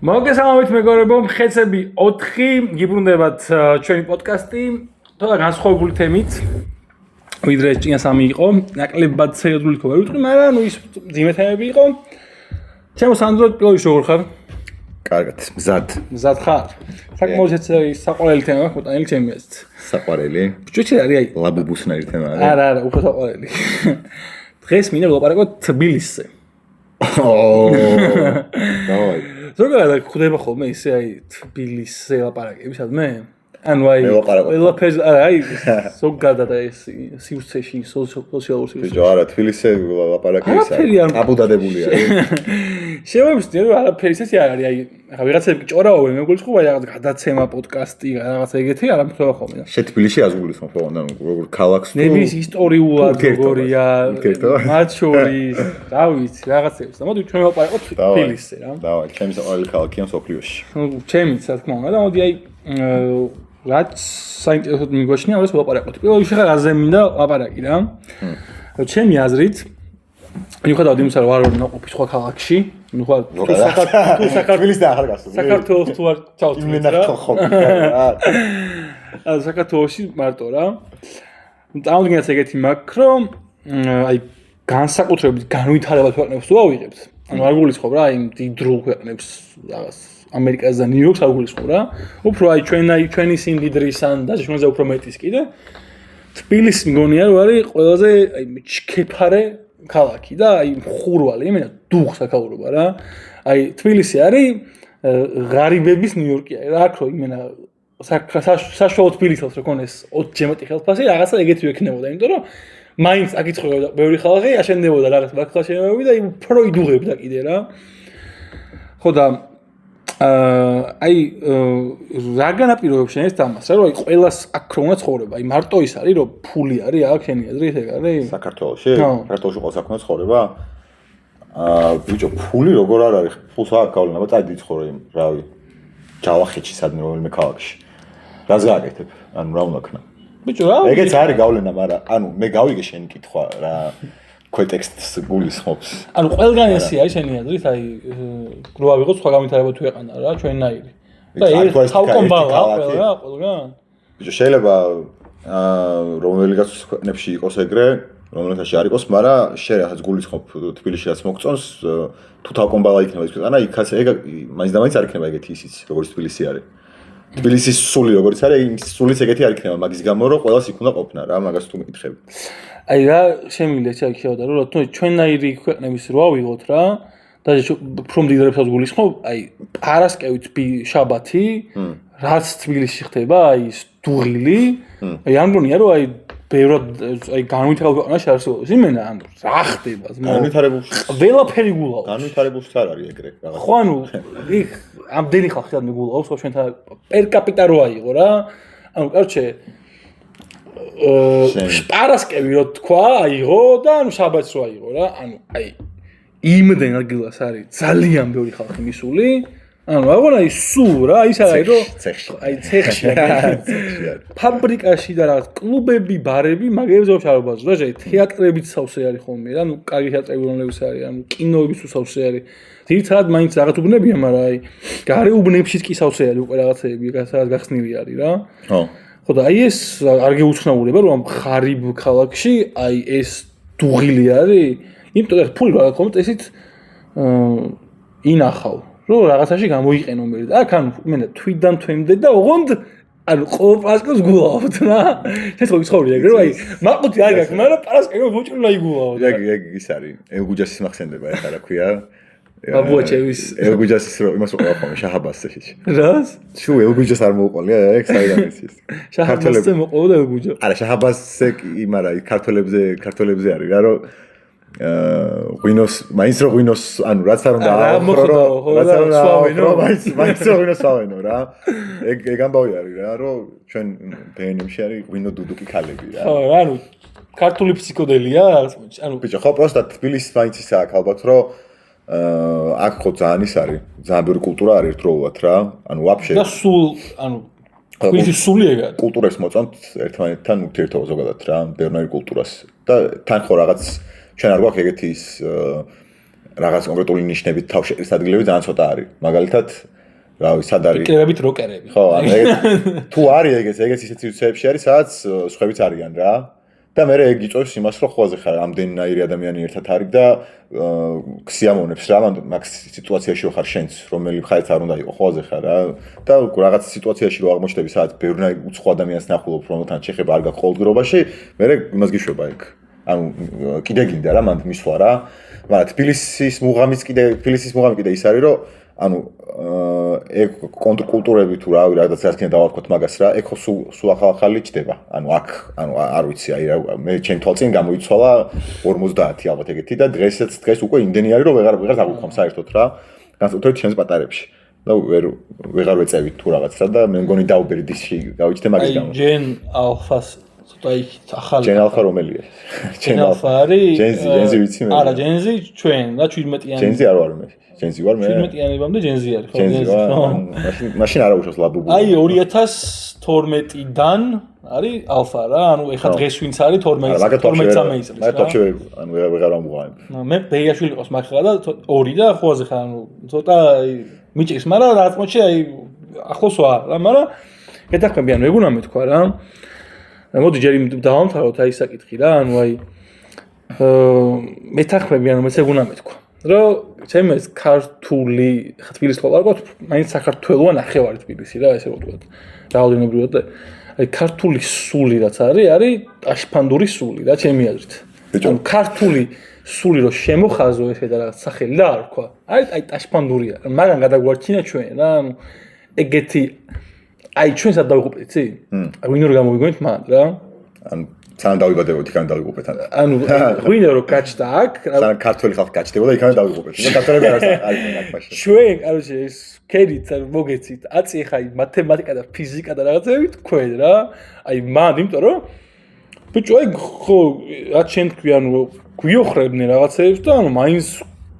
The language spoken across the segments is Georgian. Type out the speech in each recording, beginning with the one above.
მოგესალმებით მეგობრებო, ხეცები 4 გიბრუნდებათ ჩვენი პოდკასტი, თორე განსხვავებული თემით. ვიდრე ჭიანსამი იყო, ნაკლებად სერიოზული თქო ვერ ვიტყვი, მაგრამ ის ძიმე თემები იყო. ჩემო სანდრო პირველი როგორ ხარ? კარგად, მზად ხარ. საკმაოდ საყვარელი თემა აქვს, მოტანილი ჩემი აზრით. საყვარელი? ბიჭი არის აი ლაბუბუსნაირი თემა არის. არა, უფრო საყვარელი. დღეს მინდა ვილაპარაკოთ თბილისზე. დავაი. ზოგადად ხდება ხოლმე ისე აი თბილისზე ლაპარაკები სადმე? ანუ აი ყველაფერს აი ზოგადად აი სივრცეში სოციალურ სივრცეში. ბიჭო, არა, თბილისზე ლაპარაკი ის არის. აბუდადებული არის. შევემსტი რომ არაფერი ისე არ არის, აი ახლა ვიღაცები ჭორაობენ, მეგულისხმობ აი რაღაც გადაცემა პოდკასტი, რაღაც ეგეთი არ ამხდება ხოლმე. შე თბილისში აზგულისხმობ ხო, ანუ როგორ ქალაქს თუ ნების ისტორიულად როგორია, მათ შორის, რა ვიცი, რაღაცებს. და მოდი ჩვენ ვაპარაკოთ თბილისზე რა. დავაი, ჩემი საყვარელი ქალაქია მსოფლიოში. ჩემიც რა თქმა უნდა, და მოდი აი რაც საინტერესოდ მიგვაჩნია, ამას ვაპარაკოთ. პირველ რიგში ხაზზე მინდა ვაპარაკი რა. ჩემი აზრით მიუხედავად იმისა, რომ ვარ ნაყოფი სხვა ქალაქში, ნუ ხარ საქართველოს და ახალ გასული. საქართველოს თუ არ ჩავთვლით რა. იმენა ხო. საქართველოში მარტო რა. წამოდგინეთ ეგეთი მაქვს, რომ აი განსაკუთრებით განვითარებად ქვეყნებს თუ ავიღებთ. ანუ არ გულისხმობ რა, იმ დიდრულ ქვეყნებს რაღაც ამერიკას და ნიუ-იორკს არ გულისხმობ რა. უფრო აი ჩვენი სიმდიდრის ან დაჟინოზე უფრო მეტის კიდე. თბილისი მგონია რომ არის ყველაზე აი ჩქეფარე ქალაქი და აი ხურვალი, იმენა დუხს აკაურობა რა. აი თბილისი არის ღარიბების ნიუ-იორკი არის რა, აქ რო იმენა საშუალო თბილისელს რო ქონეს 20 ჯემეტი ხელფასი, რაღაცა ეგეთი ექნებოდა, იმიტომ რომ მაინც აკიცხებოდა ბევრი ხალხი, აშენდებოდა რაღაც ბაქხაშენებები და უფრო იდუღებდა კიდე რა. ხო და აი რა განაპირობებს შენ ეს თამას რა, რომ აი ყველას აქ რო უნდა ცხოვრება, აი მარტო ის არის რომ ფული არის აქ შენი აზრით ეგ არის? საქართველოში? საქართველოში ყოველს აქ უნდა ცხოვრება? ბიჭო, ფული როგორ არ არის? ფულს აქ გავლენა, წაიდი ცხოვრე იმ, რავი, ჯავახეთში სადმე რომელიმე ქალაქში. რას გააკეთებ? ანუ რა უნდა ქნა? ბიჭო რა? ეგეც არის გავლენა, მაგრამ ანუ მე გავიგე შენი კითხვა რა. ქვეტექსტს გულისხმობს. ანუ ყველგან ესე არის შენი აზრით, აი რო ავიღოთ სხვა განვითარება თუ ეყანა რა, ჩვენნაირი. და ეს თავკომბალა ყველგან. ბიჭო, შეიძლება რომელიღაც ქვეყნებში იყოს ეგრე, რომელიღაცში არ იყოს, მაგრამ შენ რაღაც გულისხმობ თბილისში რაც მოგწონს, თუ თავკომბალა იქნება ის ქვეყანა, იქაც ეგ მაინც და მაინც არ იქნება ეგეთი ისიც, როგორც თბილისი არის. თბილისის სული როგორც არის, ის სულიც ეგეთი არ იქნება, მაგის გამო რომ ყველას იქ უნდა ყოფნა რა, მაგას თუ მეკითხები. აი რა შემიძლია ჩაიქ შევდა რომ თუ ჩვენნაირი ქვეყნების რო ავიღოთ რა და უფრო მდიდრებსაც გულისხმობ აი პარასკევით შაბათი რაც თბილისში ხდება აი დუღილი აი ამგონია რომ აი ბევრად აი განვითარებულ ქვეყანაში არსებობს იმენა ანუ რა ხდება განვითარებულში ყველაფერი გულავს განვითარებულში არ არის ეგრე რაღაც ხო ანუ იქ ამდენი ხალხი ამ მეგულავს ხო ჩვენთან პერ კაპიტა რო აიღო რა ანუ კარჩე პარასკევი რო თქვა აიღო და ანუ შაბათს რო აიღო რა ანუ აი იმდენ ადგილას არის ძალიან ბევრი ხალხი მისული ანუ აღონა ის სულ რა ის არის რომ აი ცეხში ფაბრიკაში და რაღაც კლუბები ბარები მაგებზე არ ბაზრობ რა თეატრებიც სავსე არის ხოლმე რა ანუ კარგი თეატრები რომლებიც არის ანუ კინოებიც სავსე არის ძირითადად მაინც რაღაც უბნებია მაგრამ აი გარე უბნებშიც კი სავსე არის უკვე რაღაცეები რაღაც გახსნილი არის რა ხო ხო და აი ეს არ გეუცნაურება რომ ამ ხარიბ ქალაქში აი ეს დუღილი არის იმიტომ რომ ფული რა თქმა უნდა ესიც ინახავ რომ რაღაცაში გამოიყენო მე და აქ ანუ მე თვიდან თვემდე და ოღონდ ანუ ყოველ პარასკევს გულავთ რა შეიძლება ვიცხოვრი ეგრე რომ აი მაყუთი არ გაქვს მაგრამ პარასკევს მოჭრილა იგულავთ ეგ ის არის ელგუჯასის მახსენდება ეს რა ქვია აბუაჩევის ელგუჯასის რო იმას უყვა ხოლმე შაჰაბასში რას? შუ ელგუჯას არ მოუყოლია ეგ საიდან ის შაჰაბასზე მოყოლდა ელგუჯა არა შაჰაბასზე იმარა ქართველებზე არის რა რომ ღვინოს მაინც რო ღვინოს ანუ რაც არ უნდა მაინც რო ღვინოს ავენო რა ეგ ამბავი არის რა რომ ჩვენ დნმ-ში არის ღვინო დუდუკი ქალები რა ხო რა ანუ ქართული ფსიქოდელია ანუ ბიჭო ხო პროსტა თბილისის მაინც ისაა ალბათ რომ აქ ხო ძალიან ის არის ძალიან ბევრი კულტურა არის ერთდროულად რა ანუ ვაფშე და სულ ანუ თბილისის სული ეგ არის კულტურებს მოწონთ ერთმანეთთან ურთიერთობა ზოგადად რა ბევრნაირ კულტურას და თან ხო რაღაც ჩვენ არ გვაქვს ეგეთი ის რაღაც კონკრეტული ნიშნებით თავშეყრის ადგილები ძალიან ცოტა არის. მაგალითად, რავი, სად არის? პიკერებით როკერები. ხო, ანუ თუ არის ეგეც ისეთ სივრცეებში არის, სადაც სხვებიც არიან რა. და მე ეგ იწევს იმას, რომ ხვაზე ხარ, ამდენნაირი ადამიანი ერთად არის და ქსიამოვნებს რა, მაგ სიტუაციაში რო ხარ შენც, რომელი მხარეც არ უნდა იყო ხვაზე ხარ რა. და რაღაც სიტუაციაში რო აღმოჩნდები, სადაც ბევრი უცხო ადამიანს ნახულობ, რომელთან შეხება არ გაქვს ყოველდღიურობაში, მე იმას გიშვება ეგ. ანუ კიდე გინდა რა, მანდ მისვლა რა. მაგრამ თბილისის მუღამი კიდე ის არის, რომ ანუ ეგ კონტრკულტურები თუ რა რაღაც რაც კიდე დავარქვათ მაგას რა, ეგ ხო სულ ახალი ჩდება. ანუ აქ, ანუ არ ვიცი, აი რა მე ჩემ თვალწინ გამოიცვალა 50 ალბათ ეგეთი და დღეს უკვე იმდენი არის, რომ ვეღარ დაგვიქვამ საერთოდ რა. განსაკუთრებით ჩემს პატარებში. და ვეღარ ვეწევით თუ რაღაცა და მე მგონი დაუბერი დისში გავიჩნდე მაგის გამო. აი ჯენ ალფას ცოტა იქ ახალი. ჯენ ალფა რომელია? ჯენ ალფა არის. ჯენზი ვიცი მე. არა, ჯენზი ჩვენ და 17-იანი. ჯენზი არ ვარ მე. ჯენზი ვარ მე. 17-იანებამდე ჯენზი არის, ხო? ჯენზი ვარ. მაშინ არა უშავს ლაბუბუ. აი 2012-დან არის ალფა რა, ანუ ეხლა დღეს ვინც არის 12-13 წლის. მე თოფში ანუ ვეღარ ამღავებ. მე ბეიაშვილი ყავს მაგხლა და 2 და ხოაზე ხარ, ანუ ცოტა მიჭირს, მაგრამ რაღაც მომენტში აი ახლოს ვარ რა, მაგრამ გეთახმები, ანუ ეგ უნდა მეთქვა რა. მოდი ჯერ დავამთავროთ აი საკითხი რა, ანუ აი მეთახმები, ანუ მეც ეგ უნდა მეთქვა. რომ ჩემ ეს ქართული ხა თბილისს ხო ვარ, მაინც საქართველოა ნახევარი თბილისი რა, ესე ვთქვათ. რაოდენობრივად და აი ქართული სული რაც არის ტაშფანდური სული რა, ჩემი აზრით. ანუ ქართული სული რო შემოხაზო ესე და რაღაც სახელი და არ თქვა. აი ტაშფანდურია. მაგან გადაგვარჩინა ჩვენ რა, ანუ ეგეთი აი ჩვენ სად დავიღუპეთ, იცი? ვინ რო გამოვიგონეთ მან რა. ანუ თან დავიბადებოდი, იქან დავიღუპეთ. ანუ ვინ რო გაჩნდა აქ, თან ქართველი ხალხი გაჩნდებოდა, იქან დავიღუპეთ. და ქართველები არ არიან აქ მაშინ. ჩვენ, კაროჩე, ეს ქედით მოგეცით. აწი ხა მათემატიკა და ფიზიკა და რაღაცები თქვენ რა. აი მან, იმიტომ რომ ბიჭო, აი ხო, რაც შენ თქვი, ანუ გვიოხრებდნენ რაღაცებს და ანუ მაინც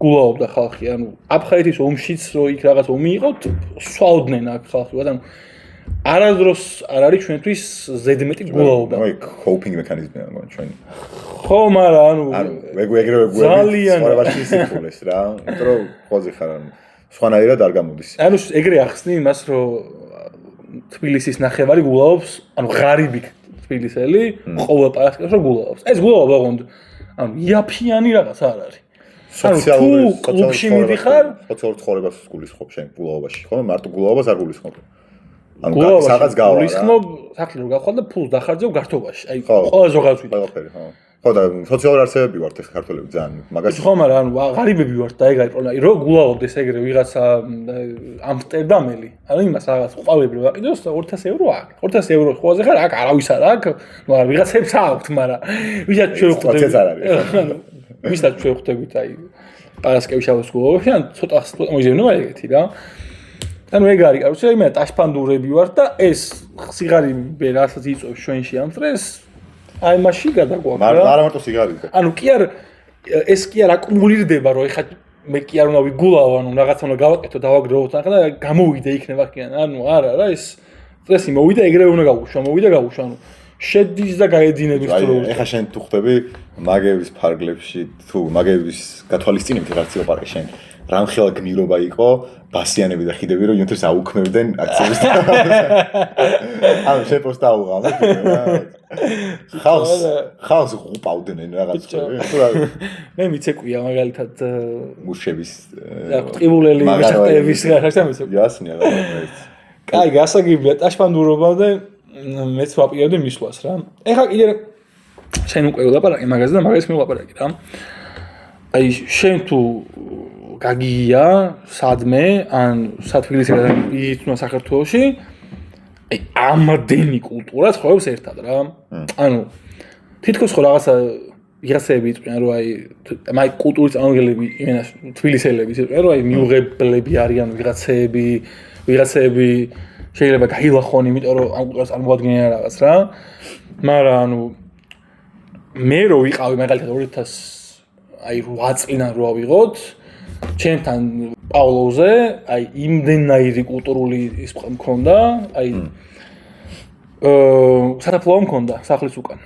გულაობდა ხალხი, ანუ აფხაზეთის ომშიც რო იქ რაღაც ომი იყო, სვავდნენ აქ ხალხი, ანუ არასდროს არ არის ჩვენთვის ზედმეტი გულაობა. აი კოპინგ მექანიზმია მგონი ჩვენი. ხო, მაგრამ ანუ ეგრევე ცხოვრებაში სიფულეს რა, იმიტომ რომ ხოზე ხარ ანუ სხვანაირად არ გამოდის. ანუ ეგრე ახსნი იმას, რომ თბილისის ნახევარი გულაობს, ანუ ღარიბი თბილისელი ყოველ პარასკევს რომ გულაობს. ეს გულაობა ოღონდ ანუ იაფიანი რაღაც არ არის. სოციალური კლუბში მიდიხარ, სოციალურ ცხოვრებას გულისხმობ შენ გულაობაში, ხო? მარტო გულაობას არ გულისხმობ. ანუ რაღაც გავა. გულისხმობ, სახლი რო გავხვალ და ფულს დახარჯევ გართობაში. აი ყველა ზოგადად ვიტყვი. ყველაფერი, ხო. ხო და სოციალური არსებები ვართ ეს ქართველები ძალიან მაგას. ხო, მაგრამ ანუ ღარიბები ვართ და ეგ არის პრობლემა. რო გულაობდეს ეგრე ვიღაცა ამსტერდამელი, ანუ იმას რაღაც ყალებრი ვაყიდოს 200 евро აქ. 200 евро ხოაზე ხარ აქ არავის არ აქ. ნუ არ ვიღაცებს აქვთ, მაგრამ ვისაც ჩვენ ხვდებით. ანუ ვისაც ჩვენ ხვდებით აი პარასკევის შაბათს გულაობაში, ან ცოტა მოიძებნება ეგეთი რა. ანუ ეგ არის, კაროჩე, მე ტაშფანდურები ვარ და ეს სიგარები რასაც იწვევს ჩვენში ამ სტრეს აი მასში გადაგვაქვს რა. არა მარტო სიგარები. ანუ კი არ ეს კი არ აკუმულირდება, რომ ეხლა მე კი არ უნდა ვიგულავ, ანუ რაღაცა უნდა გავაკეთო, დავაგროვოთ ახლა და გამოვიდე იქნება კი ანუ არა რა, ეს სტრესი მოვიდა, ეგრევე უნდა გავუშვა, ანუ შედის და გაედინების დრო. ეხლა შენ თუ ხვდები მაგების ფარგლებში, თუ მაგების გათვალისწინებით რაღაც ლაპარაკი შენ რამხელა გმირობა იყო ბასიანები და ხიდები რომ იუნთებს აუქმებდნენ აქციებს. ანუ შენ პოსტ აუღავ ხალხს უყავდნენ რაღაცები. მე მიცეკვია მაგალითად მუშების ტყიბულელი მუშების რაღაცა მიცეკვია. იასნია რაღაც. კაი, გასაგებია ტაშფანდურობამდე მეც ვაპირებდი მისვლას რა. ეხლა კიდე შენ უკვე ვლაპარაკი მაგაზე და მაგას მივლაპარაკი რა. აი შენ თუ გაგიგია სადმე ან სათბილისიდან იწვნა საქართველოში აი ამდენი კულტურა ცხოვრობს ერთად რა. ანუ თითქოს ხო რაღაცები იწვნა რომ აი მაი კულტურის წარმომადგენლები იმენას თბილისელები იწვნა რომ აი მიუღებლები არიან ვიღაცები შეიძლება გაილახონ იმიტომ რომ ამ კულტურას წარმოადგენენ რაღაც რა. მაგრამ ანუ მე რო ვიყავი მაგალითად 2008 წლიდან რო ავიღოთ ჩემთან პავლოზე აი იმდენაირი კულტურული ის მქონდა აი საფლავ მქონდა სახლის უკან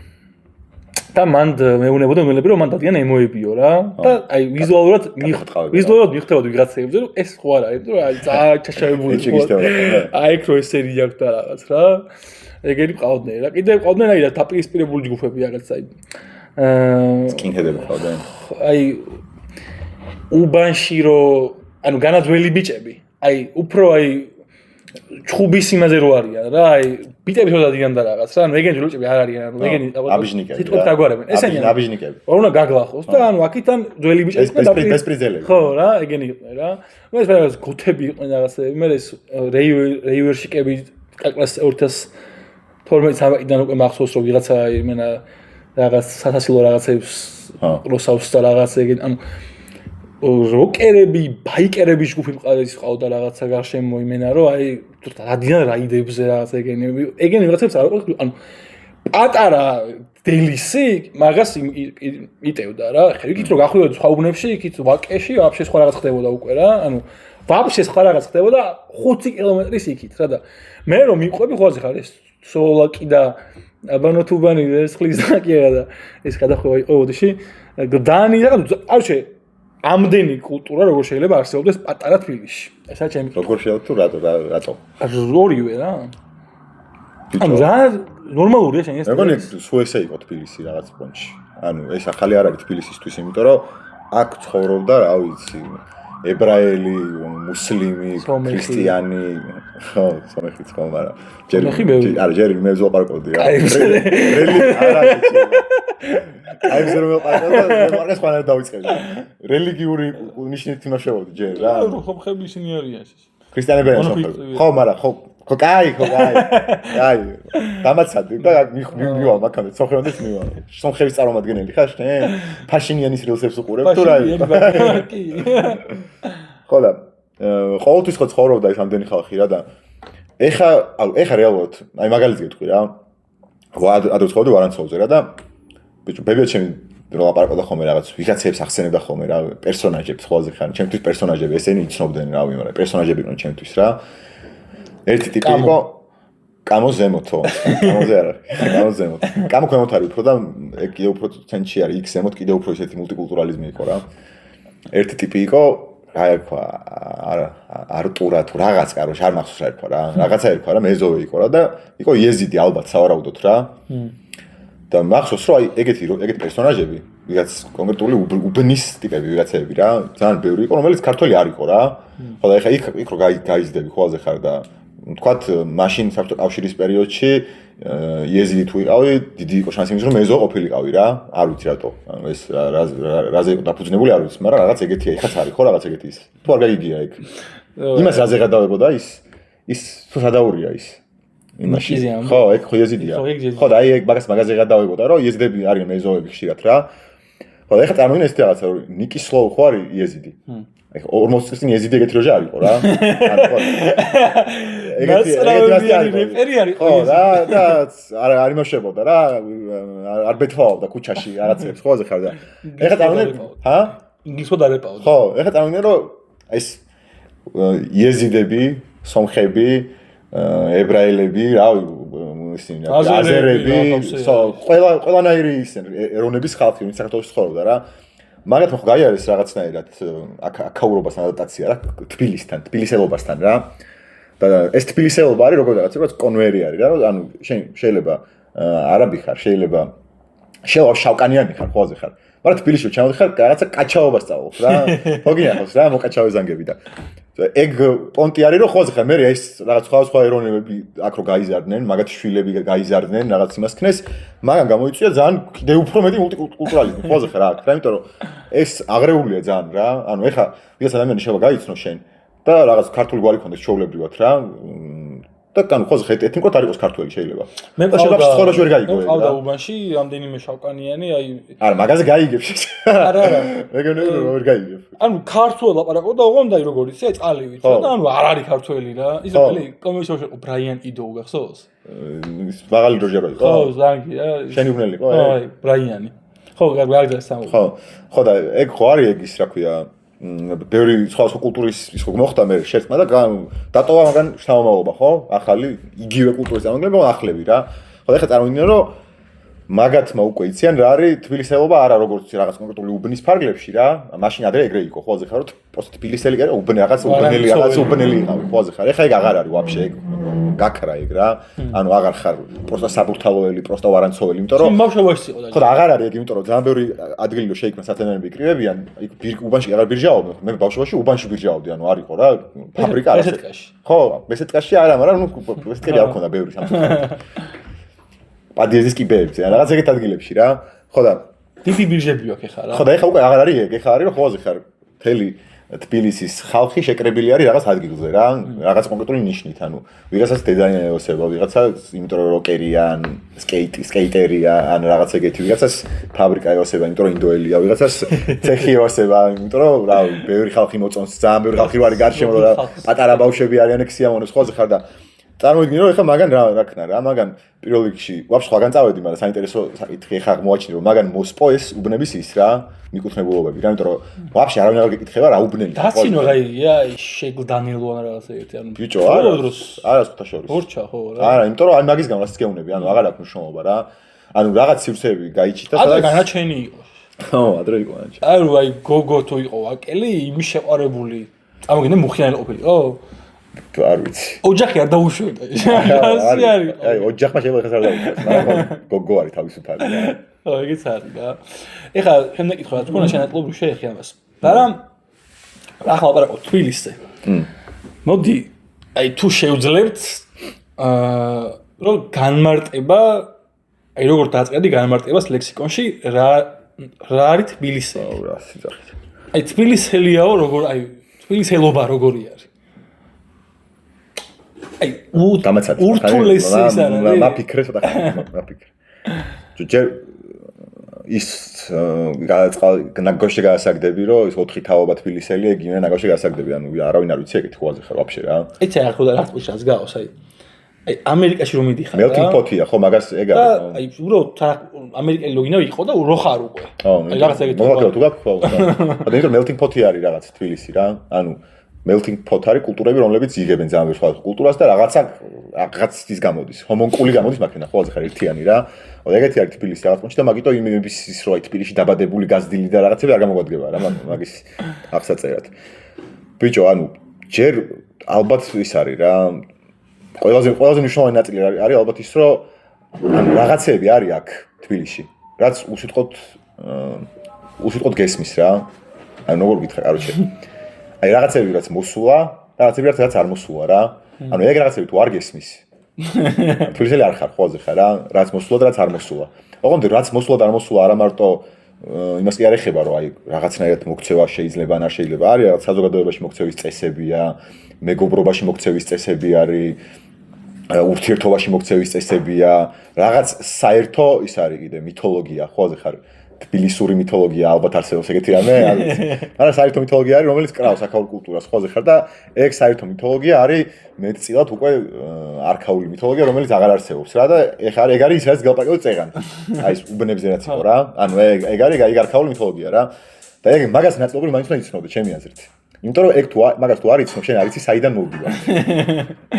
და მან მეუბნებოდა უმელები რომ მან დადიან ემოებიო რა და აი ვიზუალურად მიხდებოდა ვიღაცებზე რომ ეს ხო არ არის რომ აი ძალიან ჩაშავებული აი ეგ რო ეს სერია აქვს და რაღაც რა ეგენი ყავდნენ რა კიდე ყავდნენ აი რა დაპირისპირებული ჯგუფები რაღაც აი სკინჰედები ყავდნენ აი უბანში რო ანუ განაძველი ბიჭები აი უფრო აი ჩხუბის იმაზე რო არიან რა აი ბიტები თო დადიან და რაღაც რა ანუ ეგენი ჯგუფები არ არიან ანუ ეგენი აბიჟნიკები თითქოს დაგვარებენ ესენი აბიჟნიკები უნდა გაგლახოს და ანუ აქიდან ძველი ბიჭები და ბესპრიზელები ხო რა ეგენი იყვნენ რა მე ეს რაღაც გუთები იყვნენ რაღაცები მე ეს რეივერშიკები კაკლას 2012-13-დან უკვე მახსოვს რომ ვიღაცა იმენა რაღაც სასასილო რაღაცებს როსავს და რაღაც ეგენი ანუ როკერები, ბაიკერები ჯგუფი მყავდა რაღაცა გარშემო იმენა რომ აი დადიან რაიდებზე რაღაც ეგენი რაღაცებს არ ყავს ანუ პატარა დელისი მაგას იტევდა რა ხე იქით რომ გახვიდოდა სხვა უბნებში იქით ვაკეში ვაფშე სხვა რაღაც ხდებოდა უკვე რა ანუ ვაფშე სხვა რაღაც ხდებოდა 5 კილომეტრის იქით რა და მე რომ მიყვები ხوازე ხარ ეს სოლაკი და აბანოთუბანი ეს ხლის დაკიერა და ეს გადახვევა იყო ოდიში დანი და არჩე ამდენი კულტურა როგორ შეიძლება არსებობდეს პატარა თბილისში. ესა ჩემი როგორ შეიძლება თუ რატო? ორივე რა. ანუ რა ნორმალურია შენ ეს? მეგონი სულ ესე იყო თბილისი რაღაც პონჩი. ანუ ეს ახალი არ არის თბილისისთვის, იმიტომ რომ აქ ცხოვრობდა, რა ვიცი, ებრაელი, მუსლიმი, ქრისტიანი, ხო, სომეხიც ხო, მაგრამ ჯერ მე ვზოლაპარაკობდი რა. რელი არ არის. აი ეს რომ ვიყავდა სხვა რა დავიწყებდი. რელიგიური ნიშნით იმაშავდი ჯერ რა. ხო ხები ისინი არიან ეს. ქრისტიანები არიან ხო, მაგრამ ხო კაი. აი, დამაცადი და მივა მაგამე, სოხეონდეს მივა. სომხების წარმომადგენელი ხარ შენ? ფაშინიანის რილსებს უყურებ თუ რა? კი. ხო და ყოველთვის ხო ცხოვრობდა ეს ამდენი ხალხი რა და ეხა რეალურად, აი მაგალითს გეტყვი რა. ადრე ცხოვრობდი ვარანცოვზე რა და ბიჭო, ბებია ჩემი რომ ლაპარაკობდა ხოლმე რაღაც ვიღაცებს ახსენებდა ხოლმე რა, პერსონაჟებს ხოლმე ხარ, ჩემთვის პერსონაჟები, ესენი იცნობდნენ რავი, მაგრამ პერსონაჟები იყვნენ ჩემთვის რა. ერთი ტიპი იყო კამო ზემოთო. კამოზე არა, კამო ზემოთ. კამო ქვემოთ არის უფრო და კიდე უფრო ცენტრში არის, იქ ზემოთ კიდე უფრო ისეთი მულტიკულტურალიზმი იყო რა. ერთი ტიპი იყო რა ერქვა, არტურა თუ რაღაც, კაროჩ, არ მახსოვს რა ერქვა რა. რაღაცა ერქვა რა, მეზოვე იყო რა და იყო იეზიდი ალბათ სავარაუდოდ რა. და მახსოვს რომ აი ეგეთი პერსონაჟები, ვიღაც კონკრეტული უბნის ტიპები ვიღაცები რა, ძალიან ბევრი იყო, რომელიც ქართველი არ იყო რა. ხო და ეხა იქ რო გაიზდები ხოლმე ხარ და თქვათ მაშინ საბჭოთა კავშირის პერიოდში იეზიდი თუ იყავი, დიდი იყო შანსი იმის რომ მეზო ყოფილიყავი რა, არ ვიცი რატო. ანუ ეს რაზე იყო დაფუძნებული არ ვიცი, მაგრამ რაღაც ეგეთია, ეხაც არის ხო რაღაც ეგეთი ის. თუ არ გაიგია ეგ. იმას რაზე გადავებოდა ის თუ სადაურია ის. იმაში ხო, ეგ ხო იეზიდია. ხო და აი ეგ მაგაზე გადავებოდა რომ იეზიდები არიან მეზოები ხშირად რა. ხო და ეხლა წარმოვიდგინე ესეთი რაღაცა რომ ნიკისლოვ ხო არის იეზიდი. ეხლა 40 წლის წინ იეზიდი ეგეთი როჟე არ იყო რა. ანუ ხო. ეგეთი რეპერი არის ხო და არ იმაშებოდა რა. არ ბეთვაობდა ქუჩაში რაღაცებს ხო ხარ და. ეხლა წარმოვიდგინე, ჰა? ინგლისურად არ ეპაოდა. ხო, ეხლა წარმოვიდგინე რომ ეს იეზიდები, სომხები ებრაელები, რავი, ისინი აზერები, ყველანაირი ეროვნების ხალხი, ვინც საქართველოში ცხოვრობდა რა. მაგათმა ხო გაიარეს რაღაცნაირად აქაურობასთან ადაპტაცია რა, თბილისელობასთან რა. და ეს თბილისელობა არის როგორც კონვერი არის რა, ანუ შენ შეიძლება არაბი ხარ, შეიძლება შავკანიანი ხარ, ხოლმე ხარ. მაგრამ თბილისში ჩამოდიხარ, რაღაცა კაჩაობას სწავლობ რა. ხო გინახავს რა, მოკაჩავე ზანგები და ეგ პონტი არის რომ ხოლმე ხარ, მე ეს რაღაც სხვა ეროვნებები აქ რო გაიზარდნენ, მაგათი შვილები გაიზარდნენ, რაღაც იმას ქნეს, მაგრამ გამოიწვია ძალიან კიდე უფრო მეტი მულტიკულტურალიზმი, ხოლმე ხარ აქ რა, იმიტომ რომ ეს აღრეულია ძალიან რა. ანუ ეხა ვიღაც ადამიანი შეიძლება გაიცნო შენ და რაღაც ქართული გვარი ქონდეს ჩვეულებრივად რა. და კანუ ხოლმე ხარ ეთნიკურად არ იყოს ქართველი შეიძლება. მე შეიძლება ცხოვრაში ვერ გაიგო. ყავდა უბანში რამდენიმე შავკანიანი, აი არა, მაგაზე გაიგებს. არა. მეგონი რომ ვერ გაიგებ. ანუ ქართულად ლაპარაკობდა, ოღონდ აი როგორ იცი, აი წყალივით რა და ანუ არ არის ქართველი რა. ის რომ კომისიაში იყო ბრაიან იდო გახსოვს? მაღალი როჟერო იყო. ხო, ზანგი რა. შენი უბნელი იყო? აი, ბრაიანი. ხო, გარდა სამო. ხო და ეგ ხო არის ეგ ის რა ქვია ბევრი სხვა კულტურის ის ხო მოხდა მე შეცმა და დატოვა მაგან შთამომავლობა ხო? ახალი იგივე კულტურის წარმომადგენლები, ახლები რა. ხო და ეხლა წარმოვიდგინე რომ მაგათმა უკვე იციან რა არის თბილისელობა არა როგორც რაღაც კონკრეტული უბნის ფარგლებში რა მაშინ ადრე ეგრე იყო ხოლმე ხარ პროსტ თბილისელი კი არა უბნელი იყავი ხოლმე ხარ ეხა ეგ აღარ არის ვაფშე ეგ გაქრა ეგ რა ანუ აღარ ხარ პროსტ საბურთალოელი პროსტ ვარანცოველი იმიტომ რომ ბავშვობაში იყო და ხო და აღარ არის ეგ იმიტომ რომ ძალიან ბევრი ადგილი რომ შეიქმნა სათანადო იკრივებიან იქ უბანში აღარ ბირჟაობ მე ბავშვობაში უბანში ბირჟაობდი ანუ არისო რა ფაბრიკა არა ხო მესეთკაში არა მაგრამ ნუ მესეთკები არ მქონდა ბევრი სამწუხაროდ პადიეზის კიბეებზე რაღაც ეგეთ ადგილებში რა ხო და დიდი ბირჟები აქვს ეხლა რა ხო და ეხლა უკვე აღარ არის ეგ ეხლა არის რომ ხოლმე ხარ მთელი თბილისის ხალხი შეკრებილი არის რაღაც ადგილზე რა რაღაც კონკრეტული ნიშნით ანუ ვიღაცას დედანი ეოსება ვიღაცას იმიტომ რომ როკერია ან სკეიტერია ან რაღაც ეგეთი ვიღაცას ფაბრიკა ეოსება იმიტომ რომ ინდოელია ვიღაცას ცეხი ეოსება იმიტომ რომ რა ბევრი ხალხი მოწონს ძალიან ბევრი ხალხი არის გარშემო და პატარა ბავშვები არიან ეგ სიამოვნოს ხოლმე ხარ და წარმოვიდგინე რომ ეხლა მაგან რა ქნა რა მაგან პირველ რიგში ვაფშე სხვაგან წავედი მაგრამ საინტერესო საკითხი ეხლა მოაჩინე რომ მაგან მოსპოეს უბნების ის რა მიკუთვნებულობები რა იმიტომ რომ ვაფშე არავინ არ გეკითხება რა უბნელი დაცინო რა შეგლ დანილო ან რაღაცა ერთი ანუ ბიჭო არა ხუთაშორის ორჩა ხო რა არა იმიტომ რომ აი მაგის გამო რაც გეუნები ანუ აღარ აქვს მნიშვნელობა რა ანუ რაღაც სივრცეები გაიჩიტა სადაც განაჩენი იყო ხო ადრე იყო განაჩენი აი გოგო თუ იყო ვაკელი იმის შეყარებული წამოგინე მუხიანელი ყოფილიყო არ ვიცი. ოჯახი არ დაუშვებდა. ასე არის. აი, ოჯახმა შეიძლება ხას არ დაუშვას, მაგრამ გოგო არის თავისუფალი. ხო, ეგეც არის რა. ეხლა შენ მეკითხა რა თქონა შენაკლუბი შეეხი ამას. მაგრამ ახლა ვაპარაკობ თბილისზე. მოდი, აი თუ შევძლებთ რომ განმარტება აი როგორ დაწყედი განმარტებას ლექსიკონში რა არის თბილისი? აუ რა სიძახით. აი თბილისელიაო როგორ აი თბილისელობა როგორი არის? აი ურთულესი ის არის მაფიქრე ცოტა მაფიქრე ჯერ ის ნაგოში გაასაგდები რომ ის 4 თაობა თბილისელია იგივე ნაგოში გაასაგდები ანუ არავინ არ ვიცი ეგეთი ხوازე ხარ ვაფშე რა ეცე არ ხო და რა თქოს გავს აი ამერიკაში რომ მიდიხარ melting pot-ია ხო მაგას ეგ არის აი უბრალოდ ამერიკელი ლოგინა იყო და რო ხარ უკვე აი რაღაც ეგეთი მოხდა თუ გაქვს ხო და იმიტომ melting pot-ი არის რაღაც თბილისი რა ანუ melting pot არის კულტურები რომლებიც იღებენ ძალიან ბევრ სხვა კულტურას და რაღაც ის გამოდის ჰომონკული გამოდის მაგენა ხოლმე ხარ ერთიანი რა ეგეთი არის თბილისი რაღაც პონჩი და მაგიტო იმების ის რო აი თბილისში დაბადებული გაზრდილი და რაღაცები არ გამოგვადგება რა მაგის აღსაწერად ბიჭო ანუ ჯერ ალბათ ის არის რა ყველაზე მნიშვნელოვანი ნაწილი არის ალბათ ის რომ ანუ რაღაცები არის აქ თბილისში რაც უსიტყვოდ გესმის რა ანუ როგორ გითხრა კაროჩე აი რაღაცები რაც მოსულა, რაღაცები რაც არ მოსულა რა. ანუ ეგ რაღაცები თუ არ გესმის. თბილისელი არ ხარ ხოლმე ხარ რა, რაც მოსულა და რაც არ მოსულა. ოღონდ რაც მოსულა და არ მოსულა არა მარტო იმას კი არ ეხება რომ აი რაღაცნაირად მოქცევა შეიძლება ან არ შეიძლება. არის რაღაც საზოგადოებაში მოქცევის წესებია, მეგობრობაში მოქცევის წესები არის, ურთიერთობაში მოქცევის წესებია, რაღაც საერთო ის არის კიდე მითოლოგია ხოლმე ხარ. თბილისური მითოლოგია ალბათ არსებობს ეგეთი რამე არ ვიცი. მაგრამ საერთო მითოლოგია არის რომელიც კრავს აქაურ კულტურას ხოლმე ხარ და ეგ საერთო მითოლოგია არის მეტწილად უკვე არქაული მითოლოგია რომელიც აღარ არსებობს რა და ეხლა ეგ არის ის რაც გალაპაგოს წეღან. აი ეს უბნებზე რაც იყო რა. ანუ ეგ არის ეგ არქაული მითოლოგია რა. და ეგ მაგას ნაწილობრივ მაინც უნდა იცნოდე ჩემი აზრით. იმიტომ რომ ეგ თუ მაგას თუ არ იცნობ შენ არ იცი საიდან მოვდივარ.